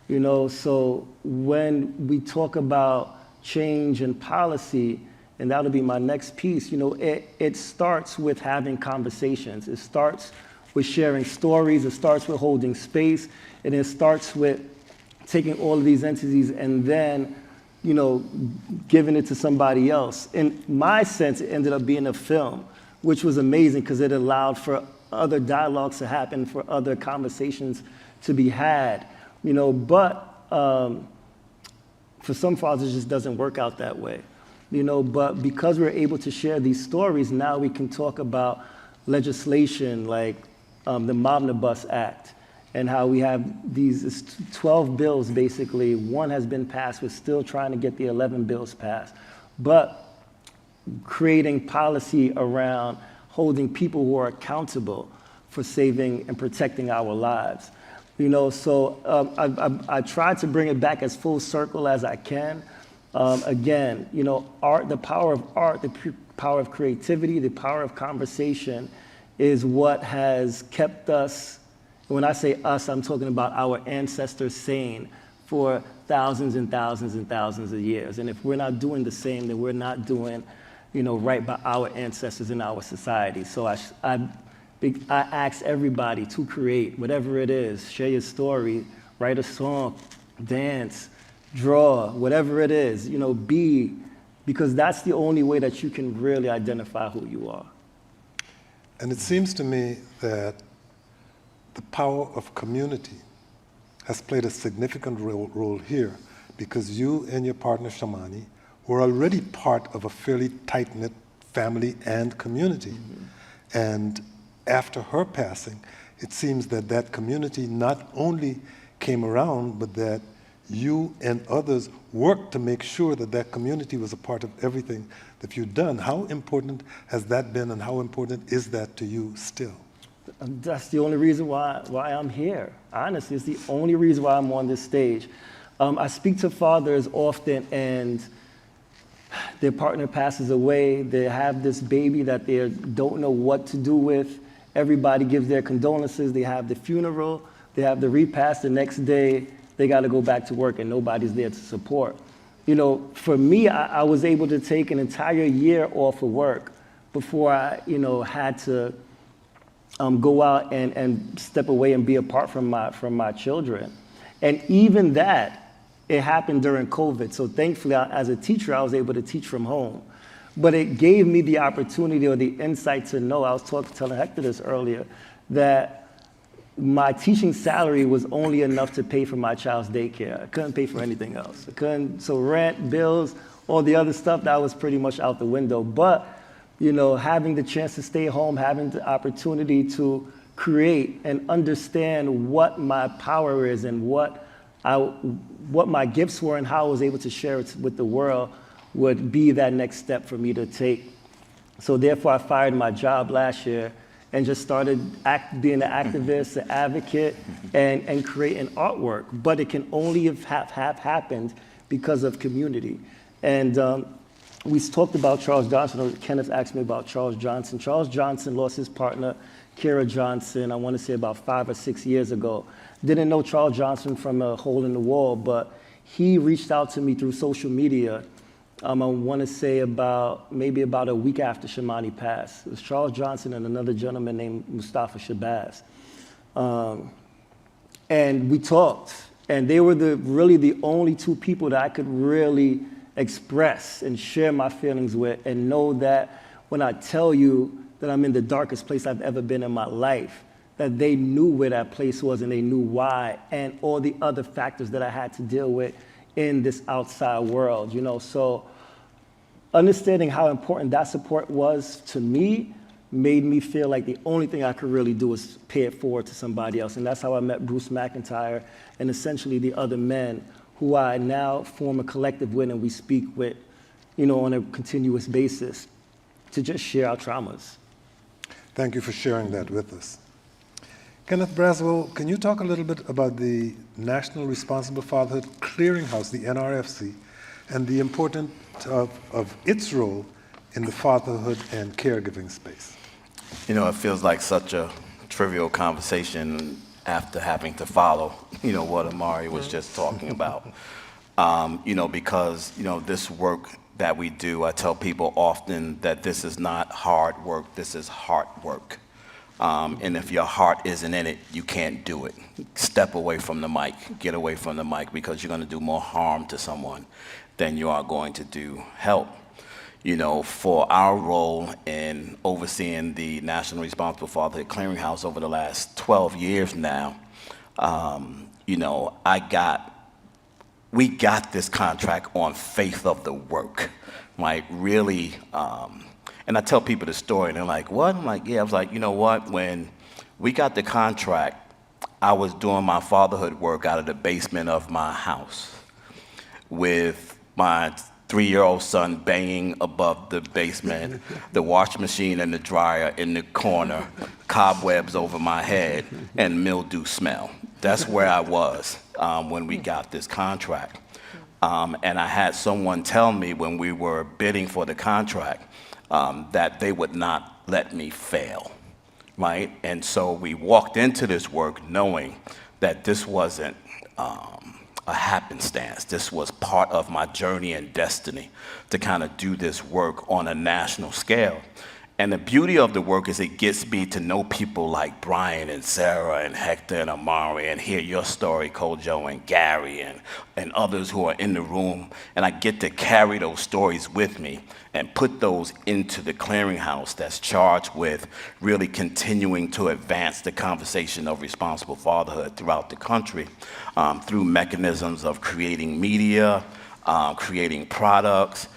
So when we talk about change and policy, and that'll be my next piece, it starts with having conversations. It starts with sharing stories. It starts with holding space, and it starts with taking all of these entities and then, giving it to somebody else. In my sense, it ended up being a film, which was amazing because it allowed for other dialogues to happen, for other conversations to be had, but for some fathers, it just doesn't work out that way, but because we're able to share these stories, now we can talk about legislation like the Omnibus Act, and how we have these 12 bills, basically. One has been passed. We're still trying to get the 11 bills passed. But creating policy around holding people who are accountable for saving and protecting our lives. So I try to bring it back as full circle as I can. Again, art, the power of art, the power of creativity, the power of conversation is what has kept us. When I say us, I'm talking about our ancestors sane for thousands and thousands and thousands of years. And if we're not doing the same, then we're not doing, right by our ancestors in our society. So I ask everybody to create whatever it is, share your story, write a song, dance, draw, whatever it is, because that's the only way that you can really identify who you are. And it seems to me that the power of community has played a significant role here, because you and your partner, Shamani, were already part of a fairly tight-knit family and community. Mm-hmm. And after her passing, it seems that that community not only came around, but that you and others worked to make sure that that community was a part of everything that you've done. How important has that been, and how important is that to you still? That's the only reason why I'm here. Honestly, it's the only reason why I'm on this stage. I speak to fathers often, and their partner passes away. They have this baby that they don't know what to do with, Everybody gives their condolences. They have the funeral, they have the repast. The next day, they got to go back to work, and nobody's there to support. You know, for me, I was able to take an entire year off of work before I, you know, had to go out and step away and be apart from my children. And even that, it happened during COVID. So thankfully, as a teacher, I was able to teach from home. But it gave me the opportunity or the insight to know, I was telling Hector this earlier, that my teaching salary was only enough to pay for my child's daycare. I couldn't pay for anything else. So rent, bills, all the other stuff, that was pretty much out the window. But, you know, having the chance to stay home, having the opportunity to create and understand what my power is and what my gifts were and how I was able to share it with the world would be that next step for me to take. So therefore, I fired my job last year and just started being an activist, an advocate, and creating artwork. But it can only have happened because of community. And we talked about Charles Johnson. Kenneth asked me about Charles Johnson. Charles Johnson lost his partner, Kara Johnson, I want to say about 5 or 6 years ago. Didn't know Charles Johnson from a hole in the wall, but he reached out to me through social media. I want to say maybe about a week after Shamani passed. It was Charles Johnson and another gentleman named Mustafa Shabazz. And we talked, and they were really the only two people that I could really express and share my feelings with, and know that when I tell you that I'm in the darkest place I've ever been in my life, that they knew where that place was and they knew why, and all the other factors that I had to deal with in this outside world, you know. So understanding how important that support was to me made me feel like the only thing I could really do was pay it forward to somebody else. And that's how I met Bruce McIntyre and essentially the other men who I now form a collective with and we speak with, you know, on a continuous basis to just share our traumas. Thank you for sharing that with us. Kenneth Braswell, can you talk a little bit about the National Responsible Fatherhood Clearinghouse, the NRFC, and the importance of its role in the fatherhood and caregiving space? You know, it feels like such a trivial conversation after having to follow, you know, what Amari was just talking about. You know, because, you know, this work that we do, I tell people often that this is not hard work, this is heart work. And if your heart isn't in it, you can't do it. Step away from the mic, get away from the mic, because you're going to do more harm to someone than you are going to do help. You know, for our role in overseeing the National Responsible Fatherhood Clearinghouse over the last 12 years now, you know, we got this contract on faith of the work, right? Really, and I tell people the story, and they're like, what? I'm like, yeah. I was like, you know what? When we got the contract, I was doing my fatherhood work out of the basement of my house with my 3-year-old son banging above the basement, the wash machine and the dryer in the corner, cobwebs over my head, and mildew smell. That's where I was when we got this contract. And I had someone tell me when we were bidding for the contract that they would not let me fail, right? And so we walked into this work knowing that this wasn't a happenstance. This was part of my journey and destiny to kind of do this work on a national scale. And the beauty of the work is it gets me to know people like Brian and Sarah and Hector and Amari, and hear your story, Kojo and Gary and others who are in the room. And I get to carry those stories with me and put those into the clearinghouse that's charged with really continuing to advance the conversation of responsible fatherhood throughout the country through mechanisms of creating media, creating products.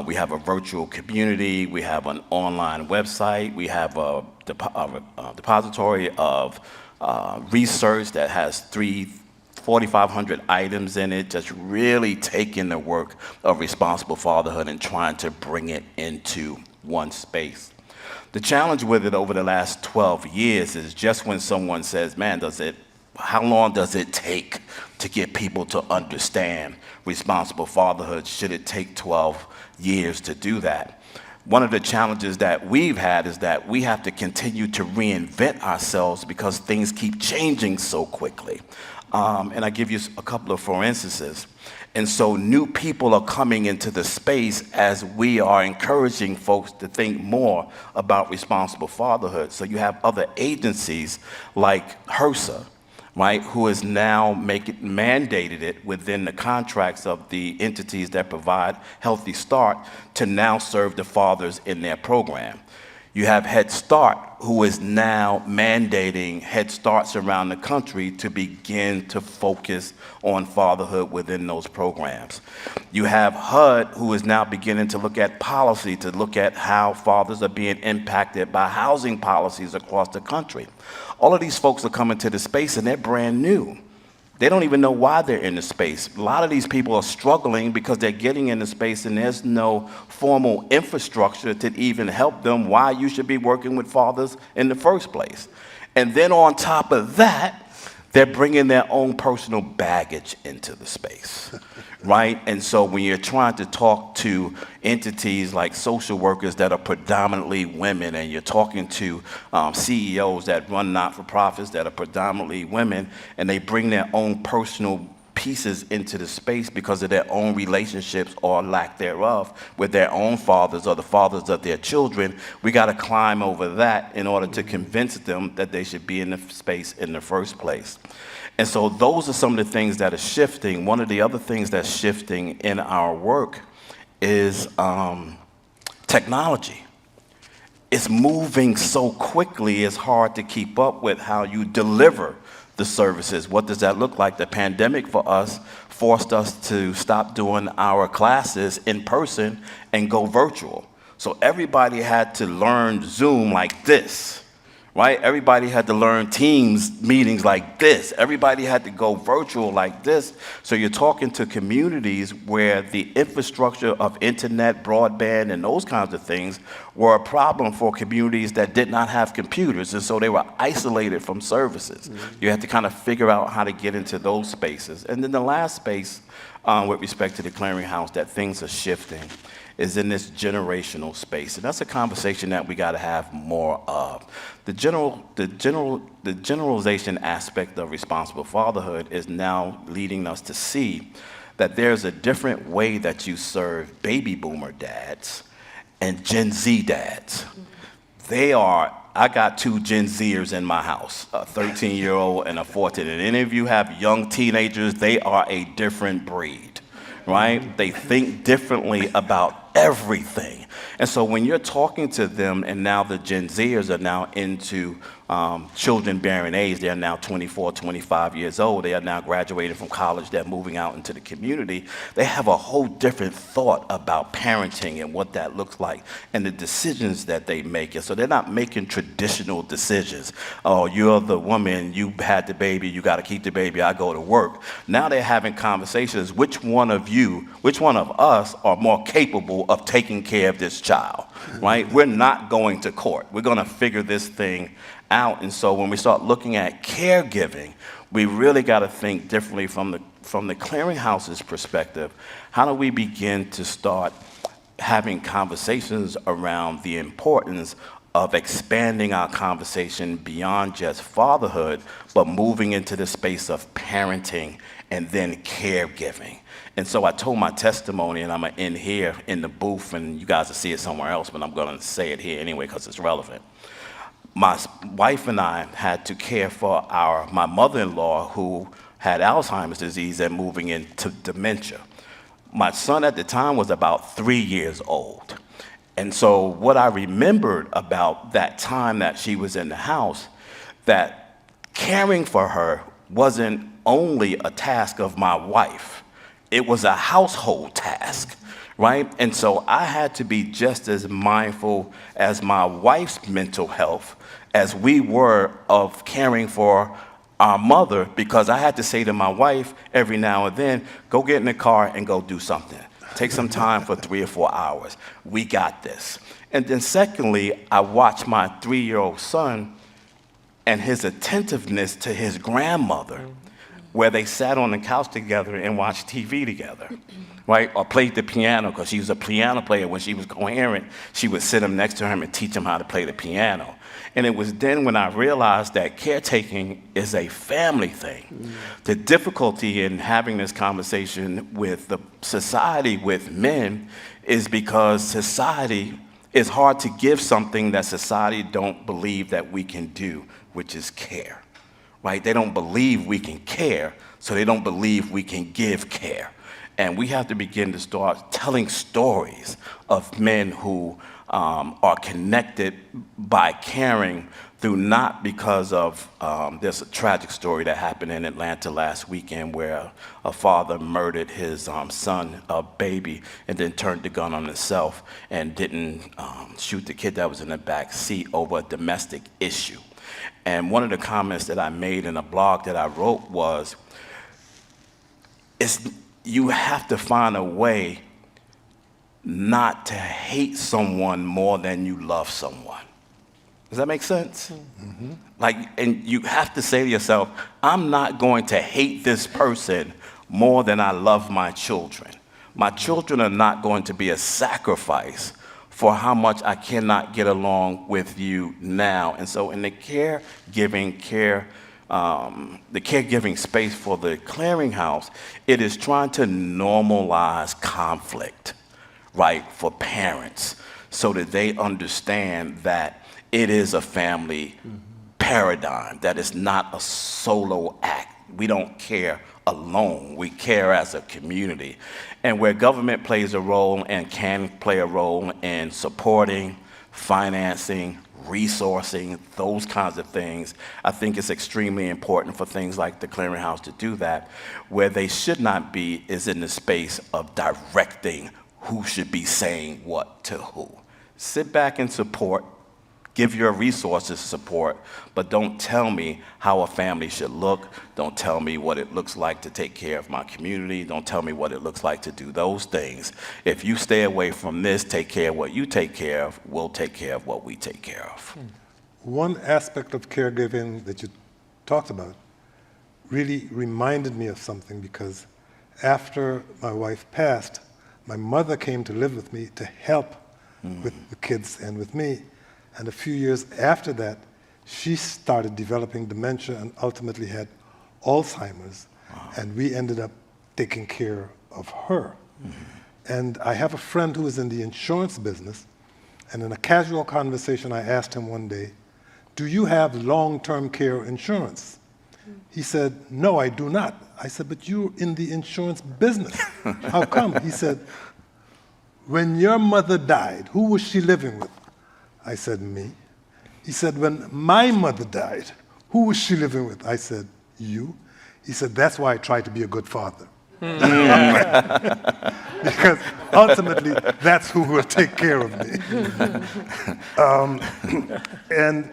We have a virtual community, we have an online website, we have a depository of research that has 4,500 items in it, just really taking the work of responsible fatherhood and trying to bring it into one space. The challenge with it over the last 12 years is just when someone says, man, how long does it take to get people to understand responsible fatherhood? Should it take 12 years to do that? one of the challenges that we've had is that we have to continue to reinvent ourselves because things keep changing so quickly. And I give you a couple of for instances. And so new people are coming into the space as we are encouraging folks to think more about responsible fatherhood. So you have other agencies like HRSA, right, who is now mandated it within the contracts of the entities that provide Healthy Start to now serve the fathers in their program. You have Head Start, who is now mandating Head Starts around the country to begin to focus on fatherhood within those programs. You have HUD, who is now beginning to look at policy, to look at how fathers are being impacted by housing policies across the country. All of these folks are coming to the space and they're brand new. They don't even know why they're in the space. A lot of these people are struggling because they're getting in the space and there's no formal infrastructure to even help them why you should be working with fathers in the first place. And then on top of that, they're bringing their own personal baggage into the space, right? And so when you're trying to talk to entities like social workers that are predominantly women, and you're talking to CEOs that run not-for-profits that are predominantly women, and they bring their own personal pieces into the space because of their own relationships or lack thereof with their own fathers or the fathers of their children, we got to climb over that in order to convince them that they should be in the space in the first place. And so those are some of the things that are shifting. One of the other things that's shifting in our work is technology. It's moving so quickly, it's hard to keep up with how you deliver the services. What does that look like? The pandemic for us forced us to stop doing our classes in person and go virtual. So everybody had to learn Zoom like this, right? Everybody had to learn Teams meetings like this. Everybody had to go virtual like this. So you're talking to communities where the infrastructure of internet, broadband, and those kinds of things were a problem for communities that did not have computers, and so they were isolated from services. You had to kind of figure out how to get into those spaces. And then the last space with respect to the clearinghouse that things are shifting is in this generational space. And that's a conversation that we got to have more of. The generalization aspect of responsible fatherhood is now leading us to see that there's a different way that you serve baby boomer dads and Gen Z dads. I got two Gen Zers in my house, a 13-year-old and a 14. And any of you have young teenagers, they are a different breed, right? They think differently about everything. And so when you're talking to them, and now the Gen Zers are now into children-bearing age, they're now 24, 25 years old, they are now graduating from college, they're moving out into the community, they have a whole different thought about parenting and what that looks like and the decisions that they make. And so they're not making traditional decisions. Oh, you're the woman, you had the baby, you got to keep the baby, I go to work. Now they're having conversations, which one of us are more capable of taking care of this child, right? We're not going to court. We're going to figure this thing out. And so when we start looking at caregiving, we really got to think differently from the clearinghouse's perspective. How do we begin to start having conversations around the importance of expanding our conversation beyond just fatherhood, but moving into the space of parenting and then caregiving? And so I told my testimony, and I'm going to end here in the booth, and you guys will see it somewhere else, but I'm going to say it here anyway because it's relevant. My wife and I had to care for my mother-in-law who had Alzheimer's disease and moving into dementia. My son at the time was about 3 years old. And so what I remembered about that time that she was in the house, that caring for her wasn't only a task of my wife, it was a household task, right? And so I had to be just as mindful as my wife's mental health as we were of caring for our mother, because I had to say to my wife every now and then, go get in the car and go do something. Take some time for 3 or 4 hours. We got this. And then secondly, I watched my 3-year-old son and his attentiveness to his grandmother where they sat on the couch together and watched TV together, right? Or played the piano, because she was a piano player. When she was coherent, she would sit him next to him and teach him how to play the piano. And it was then when I realized that caretaking is a family thing. The difficulty in having this conversation with the society, with men, is because society, it's hard to give something that society don't believe that we can do, which is care. Right? They don't believe we can care, so they don't believe we can give care. And we have to begin to start telling stories of men who are connected by caring through, not because of, there's a tragic story that happened in Atlanta last weekend where a father murdered his son, a baby, and then turned the gun on himself and didn't shoot the kid that was in the back seat over a domestic issue. And one of the comments that I made in a blog that I wrote was, you have to find a way not to hate someone more than you love someone. Does that make sense? Mm-hmm. Like, and you have to say to yourself, I'm not going to hate this person more than I love my children. My children are not going to be a sacrifice for how much I cannot get along with you now. And so in the caregiving space for the clearinghouse, it is trying to normalize conflict, right, for parents, so that they understand that it is a family paradigm, that it's not a solo act. We don't care alone, we care as a community. And where government plays a role and can play a role in supporting, financing, resourcing, those kinds of things, I think it's extremely important for things like the Clearinghouse to do that. Where they should not be is in the space of directing who should be saying what to who. Sit back and support, give your resources support, but don't tell me how a family should look. Don't tell me what it looks like to take care of my community. Don't tell me what it looks like to do those things. If you stay away from this, take care of what you take care of, we'll take care of what we take care of. One aspect of caregiving that you talked about really reminded me of something, because after my wife passed, my mother came to live with me to help with the kids and with me. And a few years after that, she started developing dementia and ultimately had Alzheimer's. Wow. And we ended up taking care of her. Mm-hmm. And I have a friend who is in the insurance business, and in a casual conversation, I asked him one day, do you have long-term care insurance? He said, no, I do not. I said, but you're in the insurance business. How come? He said, when your mother died, who was she living with? I said, me. He said, when my mother died, who was she living with? I said, you. He said, that's why I try to be a good father. Because ultimately, that's who will take care of me. And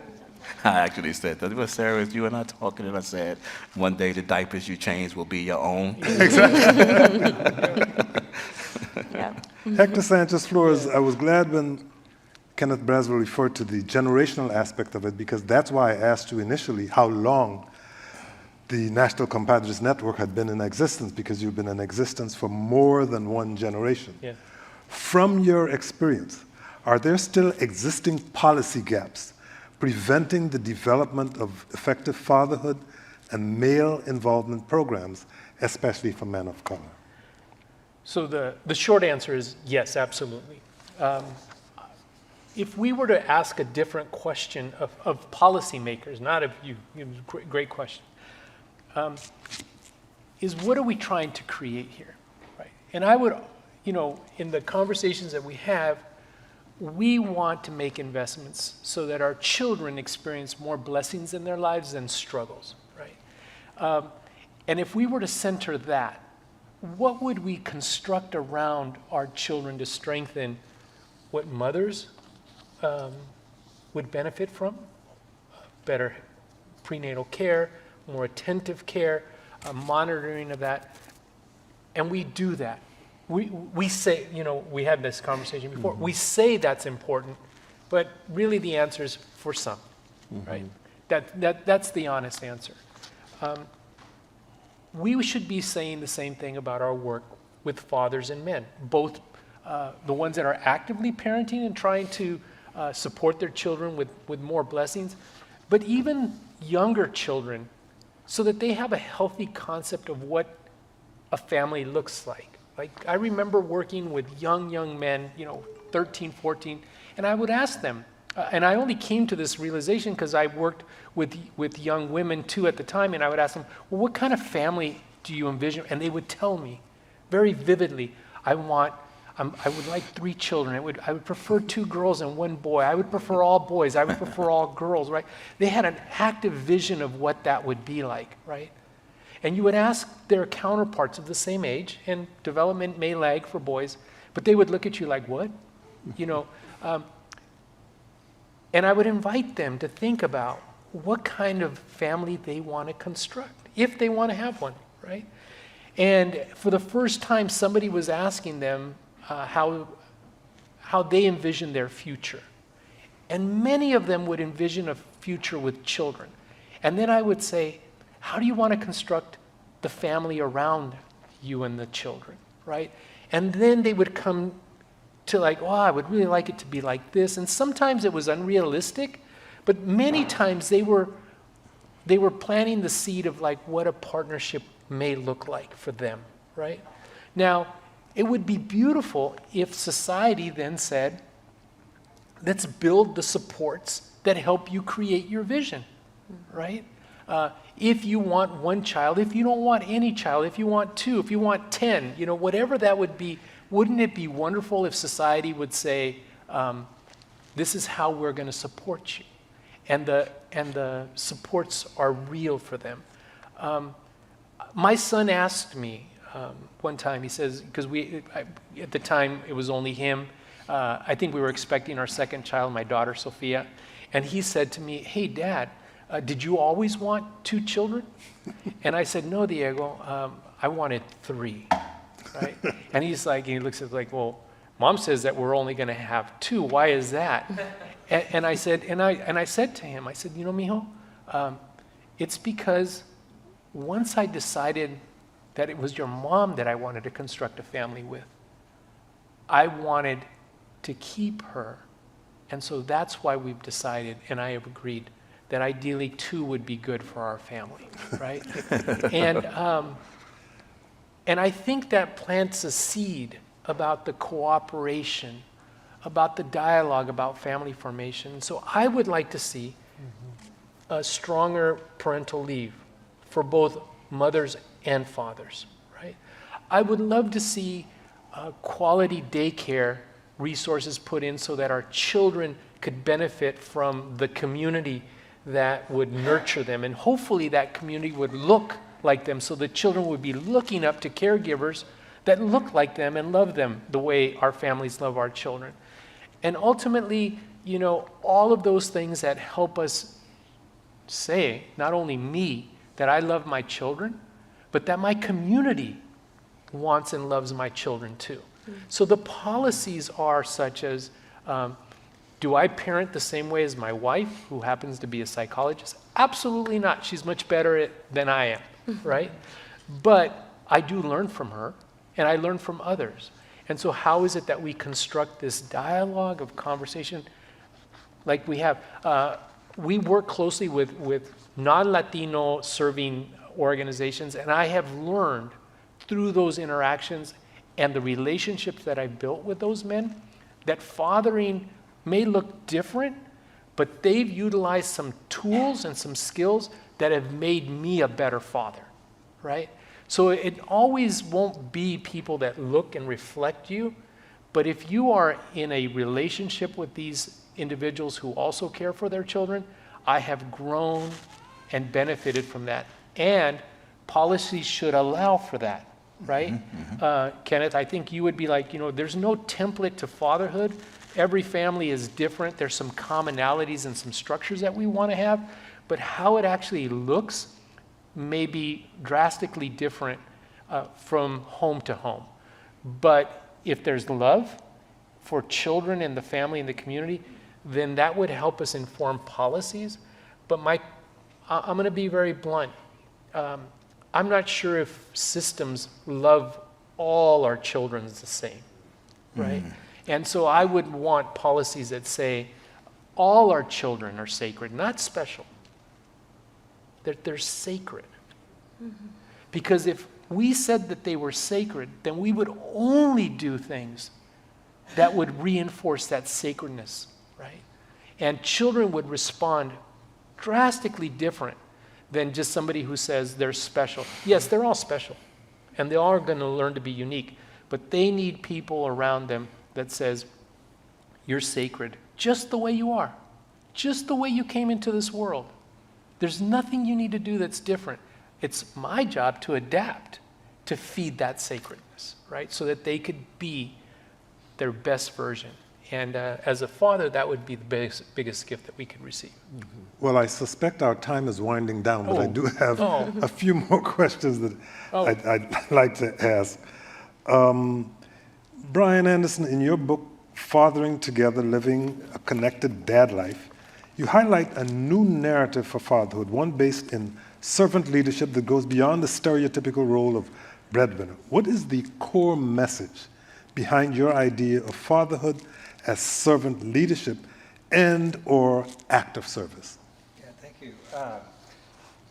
I actually said that. Well, Sarah, as you and I talking, and I said, one day the diapers you change will be your own. Exactly. Yeah. Hector Sanchez Flores, I was glad when Kenneth Braswell referred to the generational aspect of it, because that's why I asked you initially how long the National Compatriots Network had been in existence, because you've been in existence for more than one generation. Yeah. From your experience, are there still existing policy gaps preventing the development of effective fatherhood and male involvement programs, especially for men of color? So the short answer is yes, absolutely. If we were to ask a different question of policymakers, not of you, great question, is what are we trying to create here, right? And I would, in the conversations that we have, we want to make investments so that our children experience more blessings in their lives than struggles, right? And if we were to center that, what would we construct around our children to strengthen what mothers would benefit from? Better prenatal care, more attentive care, monitoring of that. And we do that. We say, we had this conversation before, we say that's important, but really the answer is for some, right? That's the honest answer. we should be saying the same thing about our work with fathers and men, both the ones that are actively parenting and trying to support their children with more blessings, but even younger children, so that they have a healthy concept of what a family looks like. Like, I remember working with young men, 13, 14, and I would ask them, and I only came to this realization because I worked with young women too at the time, and I would ask them, well, what kind of family do you envision? And they would tell me very vividly, I would like 3 children. I would prefer 2 girls and 1 boy. I would prefer all boys. I would prefer all girls, right? They had an active vision of what that would be like, right? And you would ask their counterparts of the same age, and development may lag for boys, but they would look at you like, what? And I would invite them to think about what kind of family they want to construct, if they want to have one, right? And for the first time, somebody was asking them how they envision their future. And many of them would envision a future with children. And then I would say, how do you want to construct the family around you and the children, right? And then they would come to like, oh, I would really like it to be like this. And sometimes it was unrealistic, but many times they were planting the seed of like what a partnership may look like for them, right? Now, it would be beautiful if society then said, let's build the supports that help you create your vision, right? If you want 1 child, if you don't want any child, if you want 2, if you want 10, whatever that would be, wouldn't it be wonderful if society would say, this is how we're going to support you, and the supports are real for them. My son asked me one time, he says, because at the time it was only him, I think we were expecting our 2nd child, my daughter Sophia, and he said to me, hey Dad, did you always want 2 children? And I said, no, Diego, I wanted 3. Right? And he looks at it like, well, Mom says that we're only going to have 2. Why is that? And I said, and I said to him, I said, mijo, it's because once I decided that it was your mom that I wanted to construct a family with, I wanted to keep her. And so that's why we've decided, and I have agreed, that ideally 2 would be good for our family, right? And I think that plants a seed about the cooperation, about the dialogue about family formation. So I would like to see a stronger parental leave for both mothers and fathers, right? I would love to see quality daycare resources put in so that our children could benefit from the community that would nurture them. And hopefully that community would look like them, so the children would be looking up to caregivers that look like them and love them the way our families love our children. And ultimately, all of those things that help us say, not only me, that I love my children, but that my community wants and loves my children too. So the policies are such as, do I parent the same way as my wife, who happens to be a psychologist? Absolutely not. She's much better than I am, right? But I do learn from her, and I learn from others. And so how is it that we construct this dialogue of conversation like we have? We work closely with non-Latino serving organizations, and I have learned through those interactions and the relationships that I built with those men that fathering may look different, but they've utilized some tools and some skills that have made me a better father, right? So it always won't be people that look and reflect you, but if you are in a relationship with these individuals who also care for their children, I have grown and benefited from that. And policies should allow for that, right? Kenneth, I think you would be like, there's no template to fatherhood. Every family is different. There's some commonalities and some structures that we want to have, but how it actually looks may be drastically different from home to home. But if there's love for children and the family and the community, then that would help us inform policies. But I'm going to be very blunt. I'm not sure if systems love all our children the same, right? And so I would want policies that say all our children are sacred, not special. They're sacred. Because if we said that they were sacred, then we would only do things that would reinforce that sacredness, right? And children would respond drastically different than just somebody who says they're special. Yes, they're all special, and they all are going to learn to be unique, but they need people around them that says, you're sacred just the way you are, just the way you came into this world. There's nothing you need to do that's different. It's my job to adapt, to feed that sacredness, right? So that they could be their best version. And as a father, that would be the biggest gift that we could receive. Well, I suspect our time is winding down, but I do have a few more questions that I'd like to ask. Brian Anderson, in your book, Fathering Together, Living a Connected Dad Life, you highlight a new narrative for fatherhood, one based in servant leadership that goes beyond the stereotypical role of breadwinner. What is the core message behind your idea of fatherhood as servant leadership and or act of service? Yeah, thank you.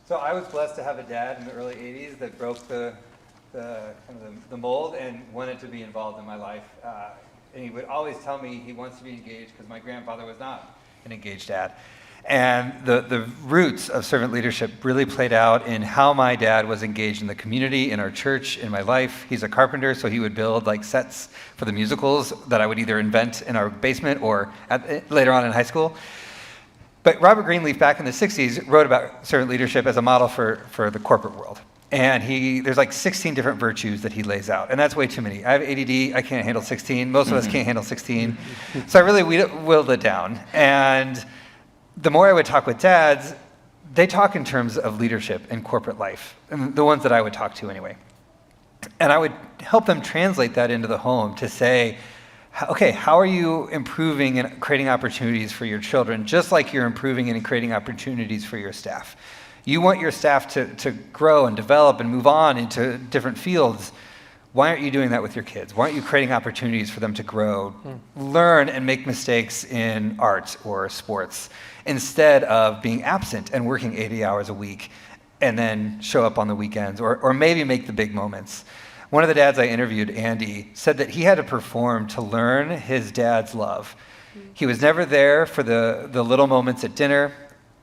So I was blessed to have a dad in the early 80s that broke the mold and wanted to be involved in my life. And he would always tell me he wants to be engaged because my grandfather was not an engaged dad. And the roots of servant leadership really played out in how my dad was engaged in the community, in our church, in my life. He's a carpenter, so he would build like sets for the musicals that I would either invent in our basement or later on in high school. But Robert Greenleaf back in the 60s wrote about servant leadership as a model for the corporate world. And there's like 16 different virtues that he lays out. And that's way too many. I have ADD, I can't handle 16. Most of us can't handle 16. So I really whittled it down. And the more I would talk with dads, they talk in terms of leadership in corporate life, and the ones that I would talk to anyway. And I would help them translate that into the home to say, okay, how are you improving and creating opportunities for your children, just like you're improving and creating opportunities for your staff? You want your staff to grow and develop and move on into different fields. Why aren't you doing that with your kids? Why aren't you creating opportunities for them to grow, learn, and make mistakes in art or sports instead of being absent and working 80 hours a week and then show up on the weekends or maybe make the big moments? One of the dads I interviewed, Andy, said that he had to perform to learn his dad's love. He was never there for the little moments at dinner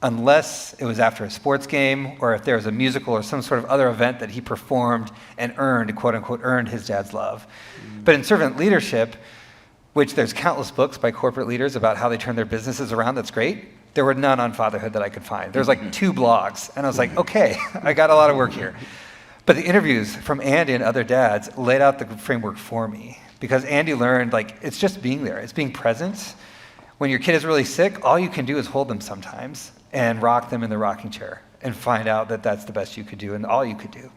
unless it was after a sports game or if there was a musical or some sort of other event that he performed and earned, quote unquote, earned his dad's love. But in servant leadership, which there's countless books by corporate leaders about how they turn their businesses around, that's great. There were none on fatherhood that I could find. There's like 2 blogs, and I was like, okay, I got a lot of work here. But the interviews from Andy and other dads laid out the framework for me because Andy learned, like, it's just being there. It's being present. When your kid is really sick, all you can do is hold them sometimes and rock them in the rocking chair and find out that that's the best you could do and all you could do.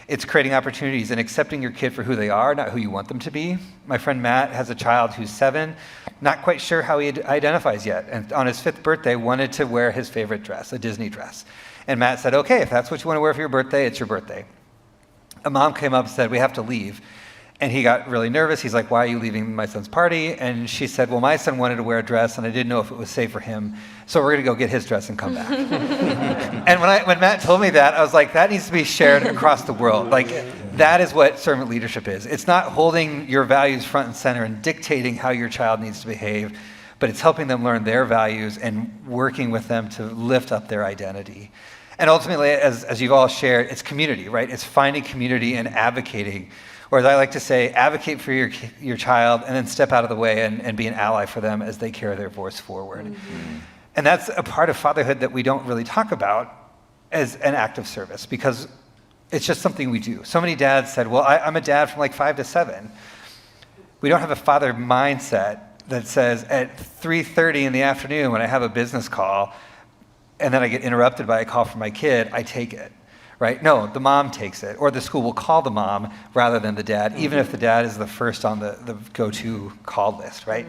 It's creating opportunities and accepting your kid for who they are, not who you want them to be. My friend Matt has a child who's 7, not quite sure how he identifies yet, and on his 5th birthday wanted to wear his favorite dress, a Disney dress. And Matt said, okay, if that's what you want to wear for your birthday, it's your birthday. A mom came up and said, we have to leave. And he got really nervous. He's like, why are you leaving my son's party? And she said, well, my son wanted to wear a dress, and I didn't know if it was safe for him, so we're going to go get his dress and come back. And when Matt told me that, I was like, that needs to be shared across the world. Like, that is what servant leadership is. It's not holding your values front and center and dictating how your child needs to behave, but it's helping them learn their values and working with them to lift up their identity. And ultimately, as you've all shared, it's community, right? It's finding community and advocating. Or as I like to say, advocate for your child and then step out of the way and be an ally for them as they carry their voice forward. Mm-hmm. And that's a part of fatherhood that we don't really talk about as an act of service because it's just something we do. So many dads said, well, I'm a dad from like 5 to 7. We don't have a father mindset that says at 3:30 in the afternoon when I have a business call and then I get interrupted by a call from my kid, I take it. Right? No, the mom takes it, or the school will call the mom rather than the dad, even if the dad is the first on the go-to call list, right?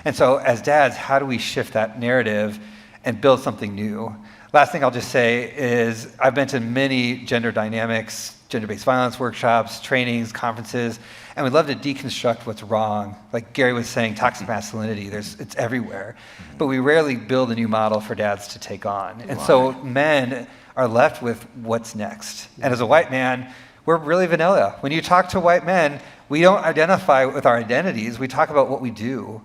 And so as dads, how do we shift that narrative and build something new? Last thing I'll just say is I've been to many gender dynamics, gender-based violence workshops, trainings, conferences, and we'd love to deconstruct what's wrong. Like Gary was saying, toxic masculinity, it's everywhere. But we rarely build a new model for dads to take on. And so men are left with what's next. And as a white man, we're really vanilla. When you talk to white men, we don't identify with our identities, we talk about what we do.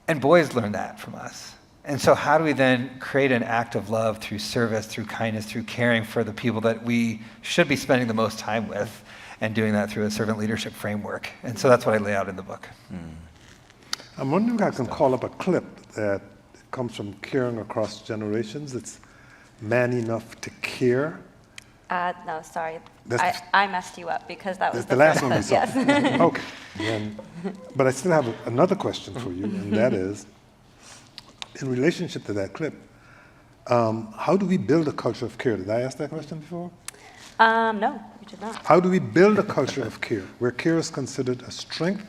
And boys learn that from us. And so how do we then create an act of love through service, through kindness, through caring for the people that we should be spending the most time with, and doing that through a servant leadership framework? And so that's what I lay out in the book. I'm wondering if I can call up a clip that comes from Caring Across Generations. It's Man Enough to Care. No, sorry. That's I messed you up because that was the last one we first saw. Yes. Okay. But I still have another question for you, and that is, in relationship to that clip, how do we build a culture of care? Did I ask that question before? No, you did not. How do we build a culture of care where care is considered a strength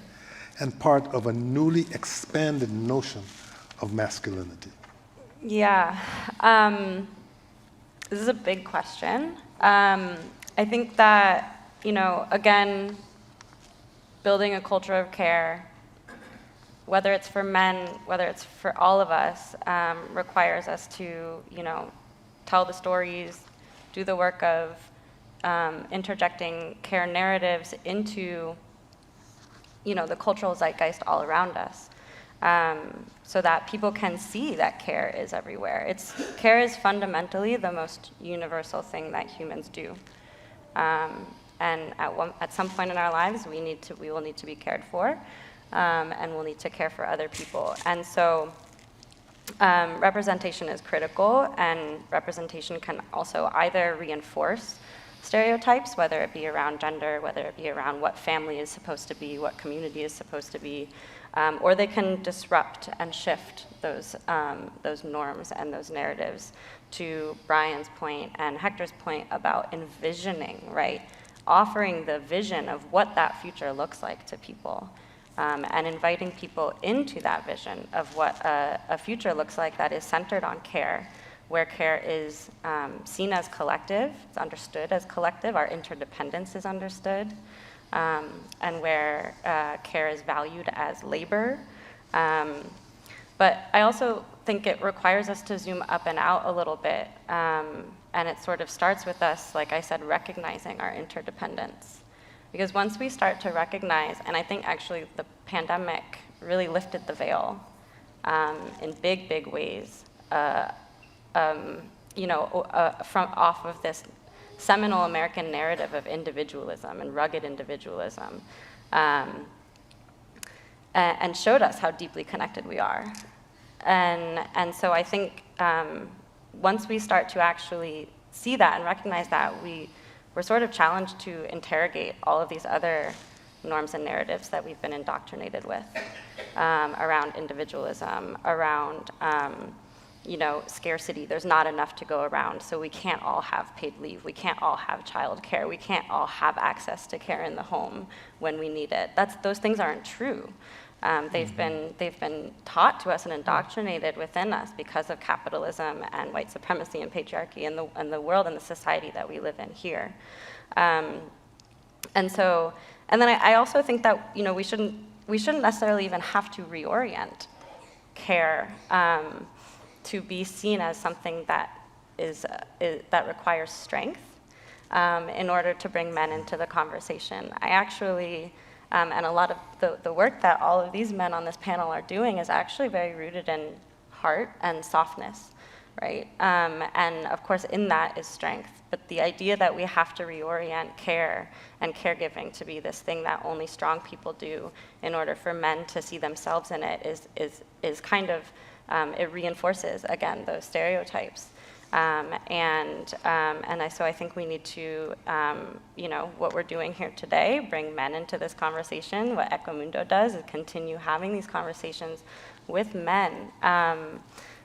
and part of a newly expanded notion of masculinity? Yeah, this is a big question. I think that, again, building a culture of care, whether it's for men, whether it's for all of us, requires us to, tell the stories, do the work of interjecting care narratives into, the cultural zeitgeist all around us, so that people can see that care is everywhere. Care is fundamentally the most universal thing that humans do. And at some point in our lives, we will need to be cared for. And we'll need to care for other people. And so representation is critical, and representation can also either reinforce stereotypes, whether it be around gender, whether it be around what family is supposed to be, what community is supposed to be, or they can disrupt and shift those norms and those narratives. To Brian's point and Hector's point about envisioning, right? Offering the vision of what that future looks like to people. And inviting people into that vision of what a future looks like that is centered on care, where care is seen as collective, it's understood as collective, our interdependence is understood, and where care is valued as labor. But I also think it requires us to zoom up and out a little bit, and it sort of starts with us, like I said, recognizing our interdependence. Because once we start to recognize, and I think actually the pandemic really lifted the veil in big, big ways, from off of this seminal American narrative of individualism and rugged individualism, and showed us how deeply connected we are. And so I think once we start to actually see that and recognize that, we're sort of challenged to interrogate all of these other norms and narratives that we've been indoctrinated with around individualism, around scarcity. There's not enough to go around, so we can't all have paid leave. We can't all have child care. We can't all have access to care in the home when we need it. Those things aren't true. They've been taught to us and indoctrinated within us because of capitalism and white supremacy and patriarchy and the world and the society that we live in here. And then I also think that we shouldn't necessarily even have to reorient care to be seen as something that that requires strength in order to bring men into the conversation. I actually. And a lot of the work that all of these men on this panel are doing is actually very rooted in heart and softness, right? And of course, in that is strength. But the idea that we have to reorient care and caregiving to be this thing that only strong people do in order for men to see themselves in it is kind of, it reinforces, again, those stereotypes. So I think we need to, what we're doing here today, bring men into this conversation. What Ecomundo does is continue having these conversations with men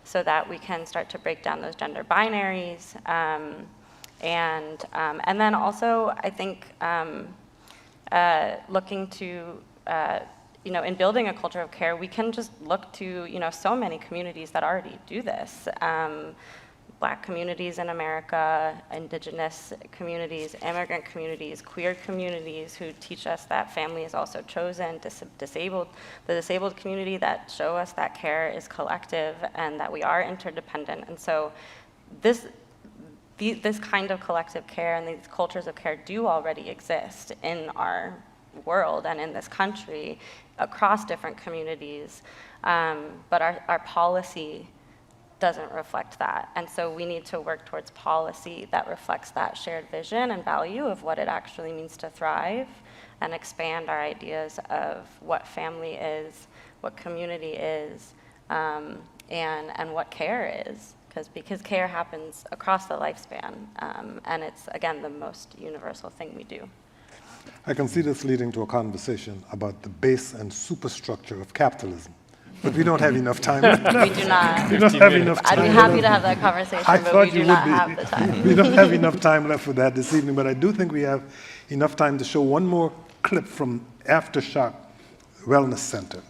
so that we can start to break down those gender binaries. And then also, I think, looking to, in building a culture of care, we can just look to, so many communities that already do this. Black communities in America, indigenous communities, immigrant communities, queer communities who teach us that family is also chosen, the disabled community that show us that care is collective and that we are interdependent. And so this kind of collective care and these cultures of care do already exist in our world and in this country across different communities, but our policy doesn't reflect that. And so we need to work towards policy that reflects that shared vision and value of what it actually means to thrive and expand our ideas of what family is, what community is, and what care is. Because care happens across the lifespan, and it's, again, the most universal thing we do. I can see this leading to a conversation about the base and superstructure of capitalism. But we don't have enough time. We do not. We don't have enough time. I'd be happy to have that conversation, but we do not have the time. We don't have enough time left for that this evening, but I do think we have enough time to show one more clip from Aftershock Wellness Center.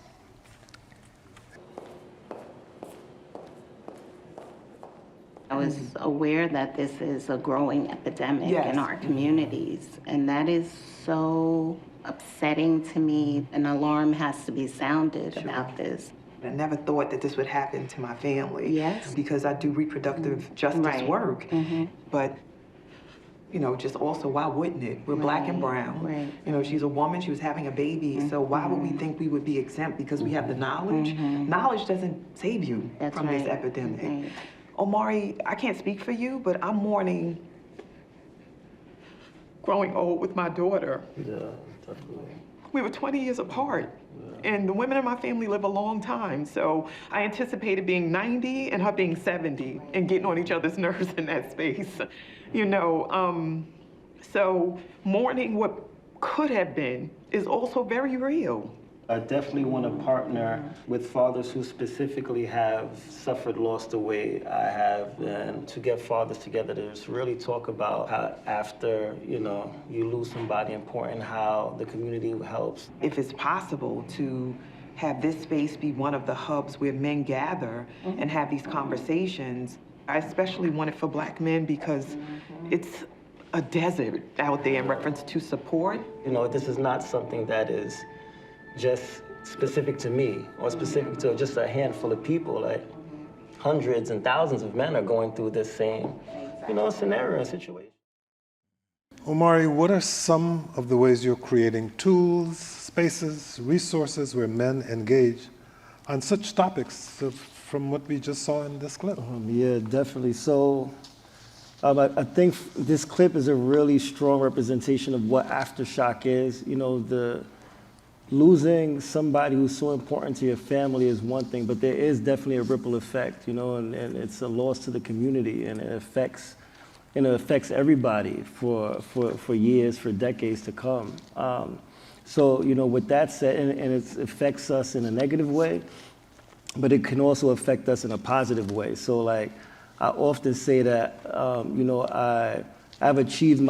I was aware that this is a growing epidemic Yes. in our communities, and that is so upsetting to me. An alarm has to be sounded about this. I never thought that this would happen to my family. Yes. Because I do reproductive justice Right. work. But, just also, why wouldn't it? We're black and brown. Right. She's a woman, she was having a baby, so why would we think we would be exempt because we have the knowledge? Knowledge doesn't save you from this epidemic. Right. Omari, I can't speak for you, but I'm mourning growing old with my daughter. Yeah, definitely. We were 20 years apart, and the women in my family live a long time, so I anticipated being 90 and her being 70 and getting on each other's nerves in that space. So mourning what could have been is also very real. I definitely want to partner with fathers who specifically have suffered loss the way I have, and to get fathers together to just really talk about how after, you lose somebody important, how the community helps. If it's possible to have this space be one of the hubs where men gather and have these conversations, I especially want it for black men because it's a desert out there in reference to support. This is not something that is just specific to me or specific to just a handful of people. Like hundreds and thousands of men are going through this same, scenario and situation. Omari, what are some of the ways you're creating tools, spaces, resources where men engage on such topics from what we just saw in this clip? Yeah, definitely. So I think this clip is a really strong representation of what Aftershock is. Losing somebody who's so important to your family is one thing, but there is definitely a ripple effect, and it's a loss to the community, and it affects everybody for years, for decades to come. So, with that said, and it affects us in a negative way, but it can also affect us in a positive way. So, I often say that, I've achieved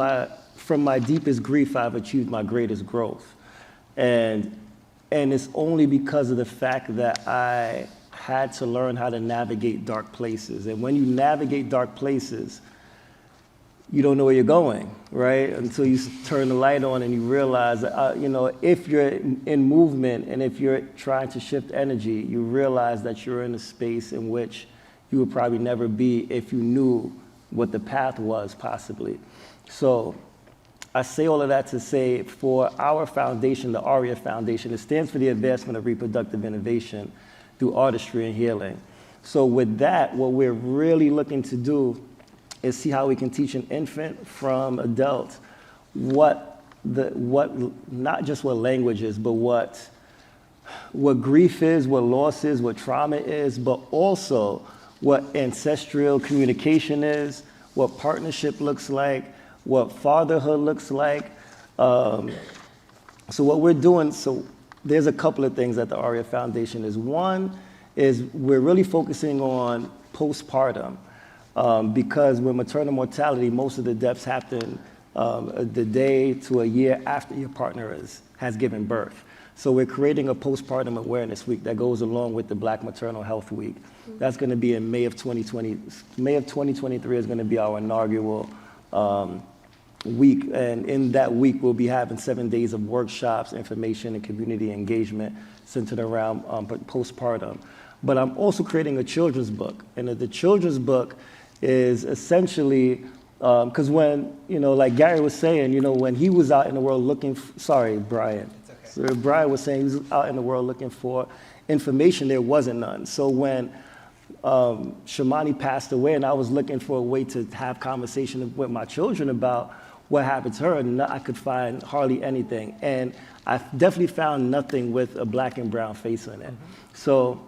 from my deepest grief, I've achieved my greatest growth. And it's only because of the fact that I had to learn how to navigate dark places. And when you navigate dark places, you don't know where you're going, right? Until you turn the light on and you realize, if you're in movement and if you're trying to shift energy, you realize that you're in a space in which you would probably never be if you knew what the path was, possibly. So I say all of that to say, for our foundation, the ARIA Foundation, it stands for the Advancement of Reproductive Innovation through Artistry and Healing. So with that, what we're really looking to do is see how we can teach an infant from adult not just what language is, but what grief is, what loss is, what trauma is, but also what ancestral communication is, what partnership looks like, what fatherhood looks like. So what we're doing, so there's a couple of things that the ARIA Foundation is. One is we're really focusing on postpartum because with maternal mortality, most of the deaths happen the day to a year after your partner has given birth. So we're creating a postpartum awareness week that goes along with the Black Maternal Health Week. That's going to be in May of 2020. May of 2023 is going to be our inaugural week, and in that week we'll be having 7 days of workshops, information, and community engagement centered around postpartum. But I'm also creating a children's book, and the children's book is essentially, because when, like Gary was saying, when he was out in the world looking, sorry, Brian. So Brian was saying he was out in the world looking for information, there wasn't none. So when Shamani passed away and I was looking for a way to have conversation with my children about what happened to her, and I could find hardly anything. And I definitely found nothing with a Black and brown face on it. So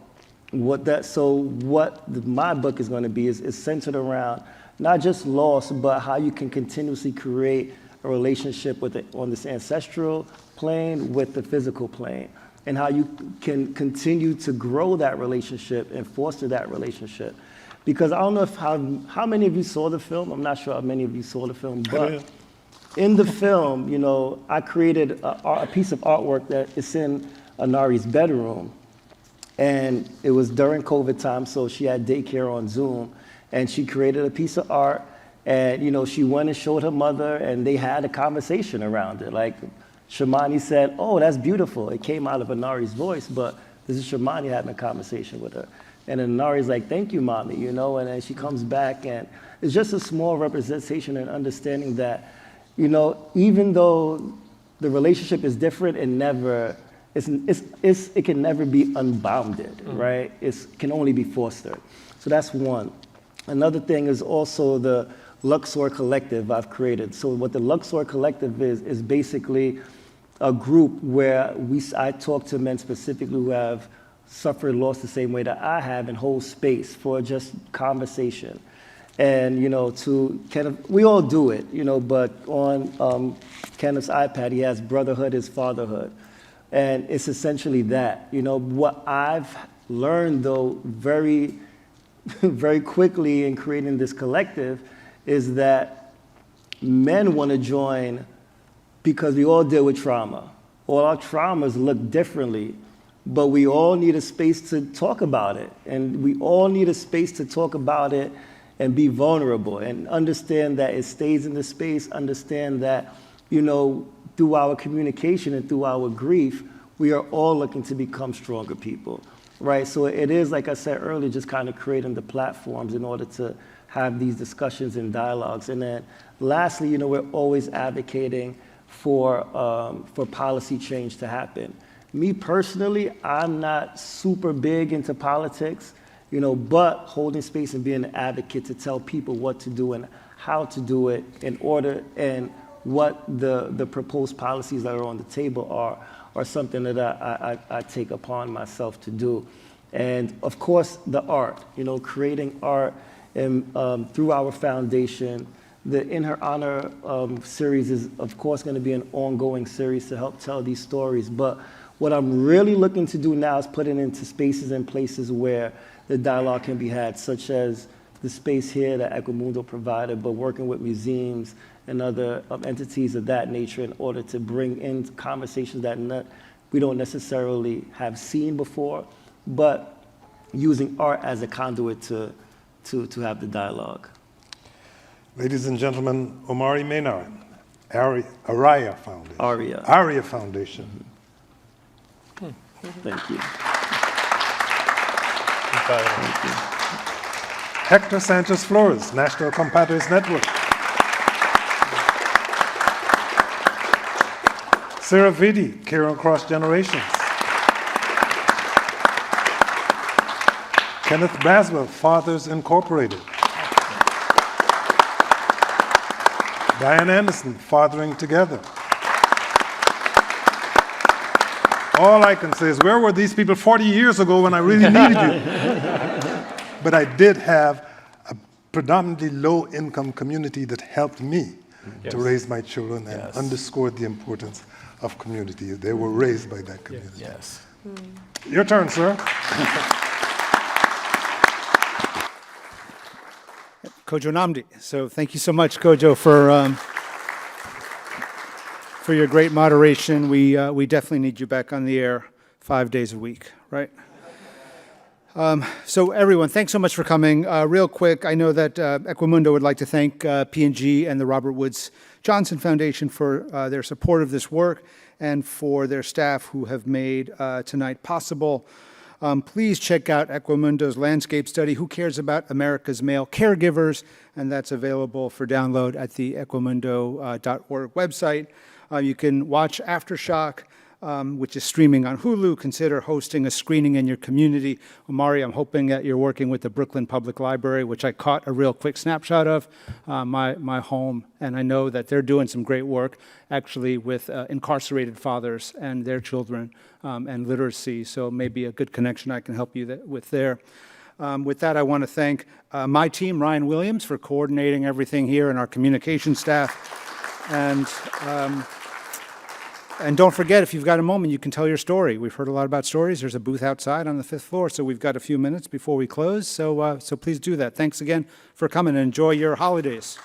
what my book is going to be is centered around not just loss, but how you can continuously create a relationship on this ancestral plane with the physical plane, and how you can continue to grow that relationship and foster that relationship. Because I don't know how many of you saw the film. I'm not sure how many of you saw the film, but in the film, I created a piece of artwork that is in Anari's bedroom. And it was during COVID time, so she had daycare on Zoom, and she created a piece of art, and she went and showed her mother, and they had a conversation around it. Like Shamani said, "Oh, that's beautiful." It came out of Anari's voice, but this is Shamani having a conversation with her. And then Anari's like, "Thank you, mommy," and then she comes back, and it's just a small representation and understanding that, even though the relationship is different, it can never be unbounded, right? It can only be fostered. So that's one. Another thing is also the Luxor Collective I've created. So what the Luxor Collective is basically a group where I talk to men specifically who have suffered loss the same way that I have, and hold space for just conversation. And, to Kenneth, we all do it, but on Kenneth's iPad, he has Brotherhood is Fatherhood. And it's essentially that. What I've learned, though, very, very quickly in creating this collective is that men want to join because we all deal with trauma. All our traumas look differently, but we all need a space to talk about it. And we all need a space to talk about it and be vulnerable and understand that it stays in the space, understand that, through our communication and through our grief, we are all looking to become stronger people, right? So it is, like I said earlier, just kind of creating the platforms in order to have these discussions and dialogues. And then lastly, we're always advocating for policy change to happen. Me personally, I'm not super big into politics, but holding space and being an advocate to tell people what to do and how to do it in order, and what the proposed policies that are on the table are something that I take upon myself to do. And of course, the art, creating art and, through our foundation. The In Her Honor series is, of course, going to be an ongoing series to help tell these stories. But what I'm really looking to do now is put it into spaces and places where the dialogue can be had, such as the space here that Equimundo provided, but working with museums and other entities of that nature in order to bring in conversations that we don't necessarily have seen before, but using art as a conduit to have the dialogue. Ladies and gentlemen, Omari Maynard, Aria Foundation. Aria Foundation. Thank you. Thank you. Hector Sanchez Flores, National Compadres Network. Sarah Vitti, Care Across Generations. Kenneth Braswell, Fathers Incorporated. Diane Anderson, Fathering Together. All I can say is, where were these people 40 years ago when I really needed you? But I did have a predominantly low-income community that helped me to raise my children and underscored the importance of community. They were raised by that community. Yes. Your turn, sir. Kojo Nnamdi. So thank you so much, Kojo, for for your great moderation. We definitely need you back on the air 5 days a week, right? So everyone, thanks so much for coming. Real quick, I know that Equimundo would like to thank P&G and the Robert Woods Johnson Foundation for their support of this work and for their staff who have made tonight possible. Please check out Equimundo's landscape study, Who Cares About America's Male Caregivers? And that's available for download at the equimundo.org website. You can watch Aftershock, which is streaming on Hulu. Consider hosting a screening in your community. Omari, I'm hoping that you're working with the Brooklyn Public Library, which I caught a real quick snapshot of, my home. And I know that they're doing some great work, actually, with incarcerated fathers and their children and literacy. So maybe a good connection I can help you with there. With that, I want to thank my team, Ryan Williams, for coordinating everything here, and our communication staff. And don't forget, if you've got a moment, you can tell your story. We've heard a lot about stories. There's a booth outside on the 5th floor, so we've got a few minutes before we close. So please do that. Thanks again for coming, and enjoy your holidays.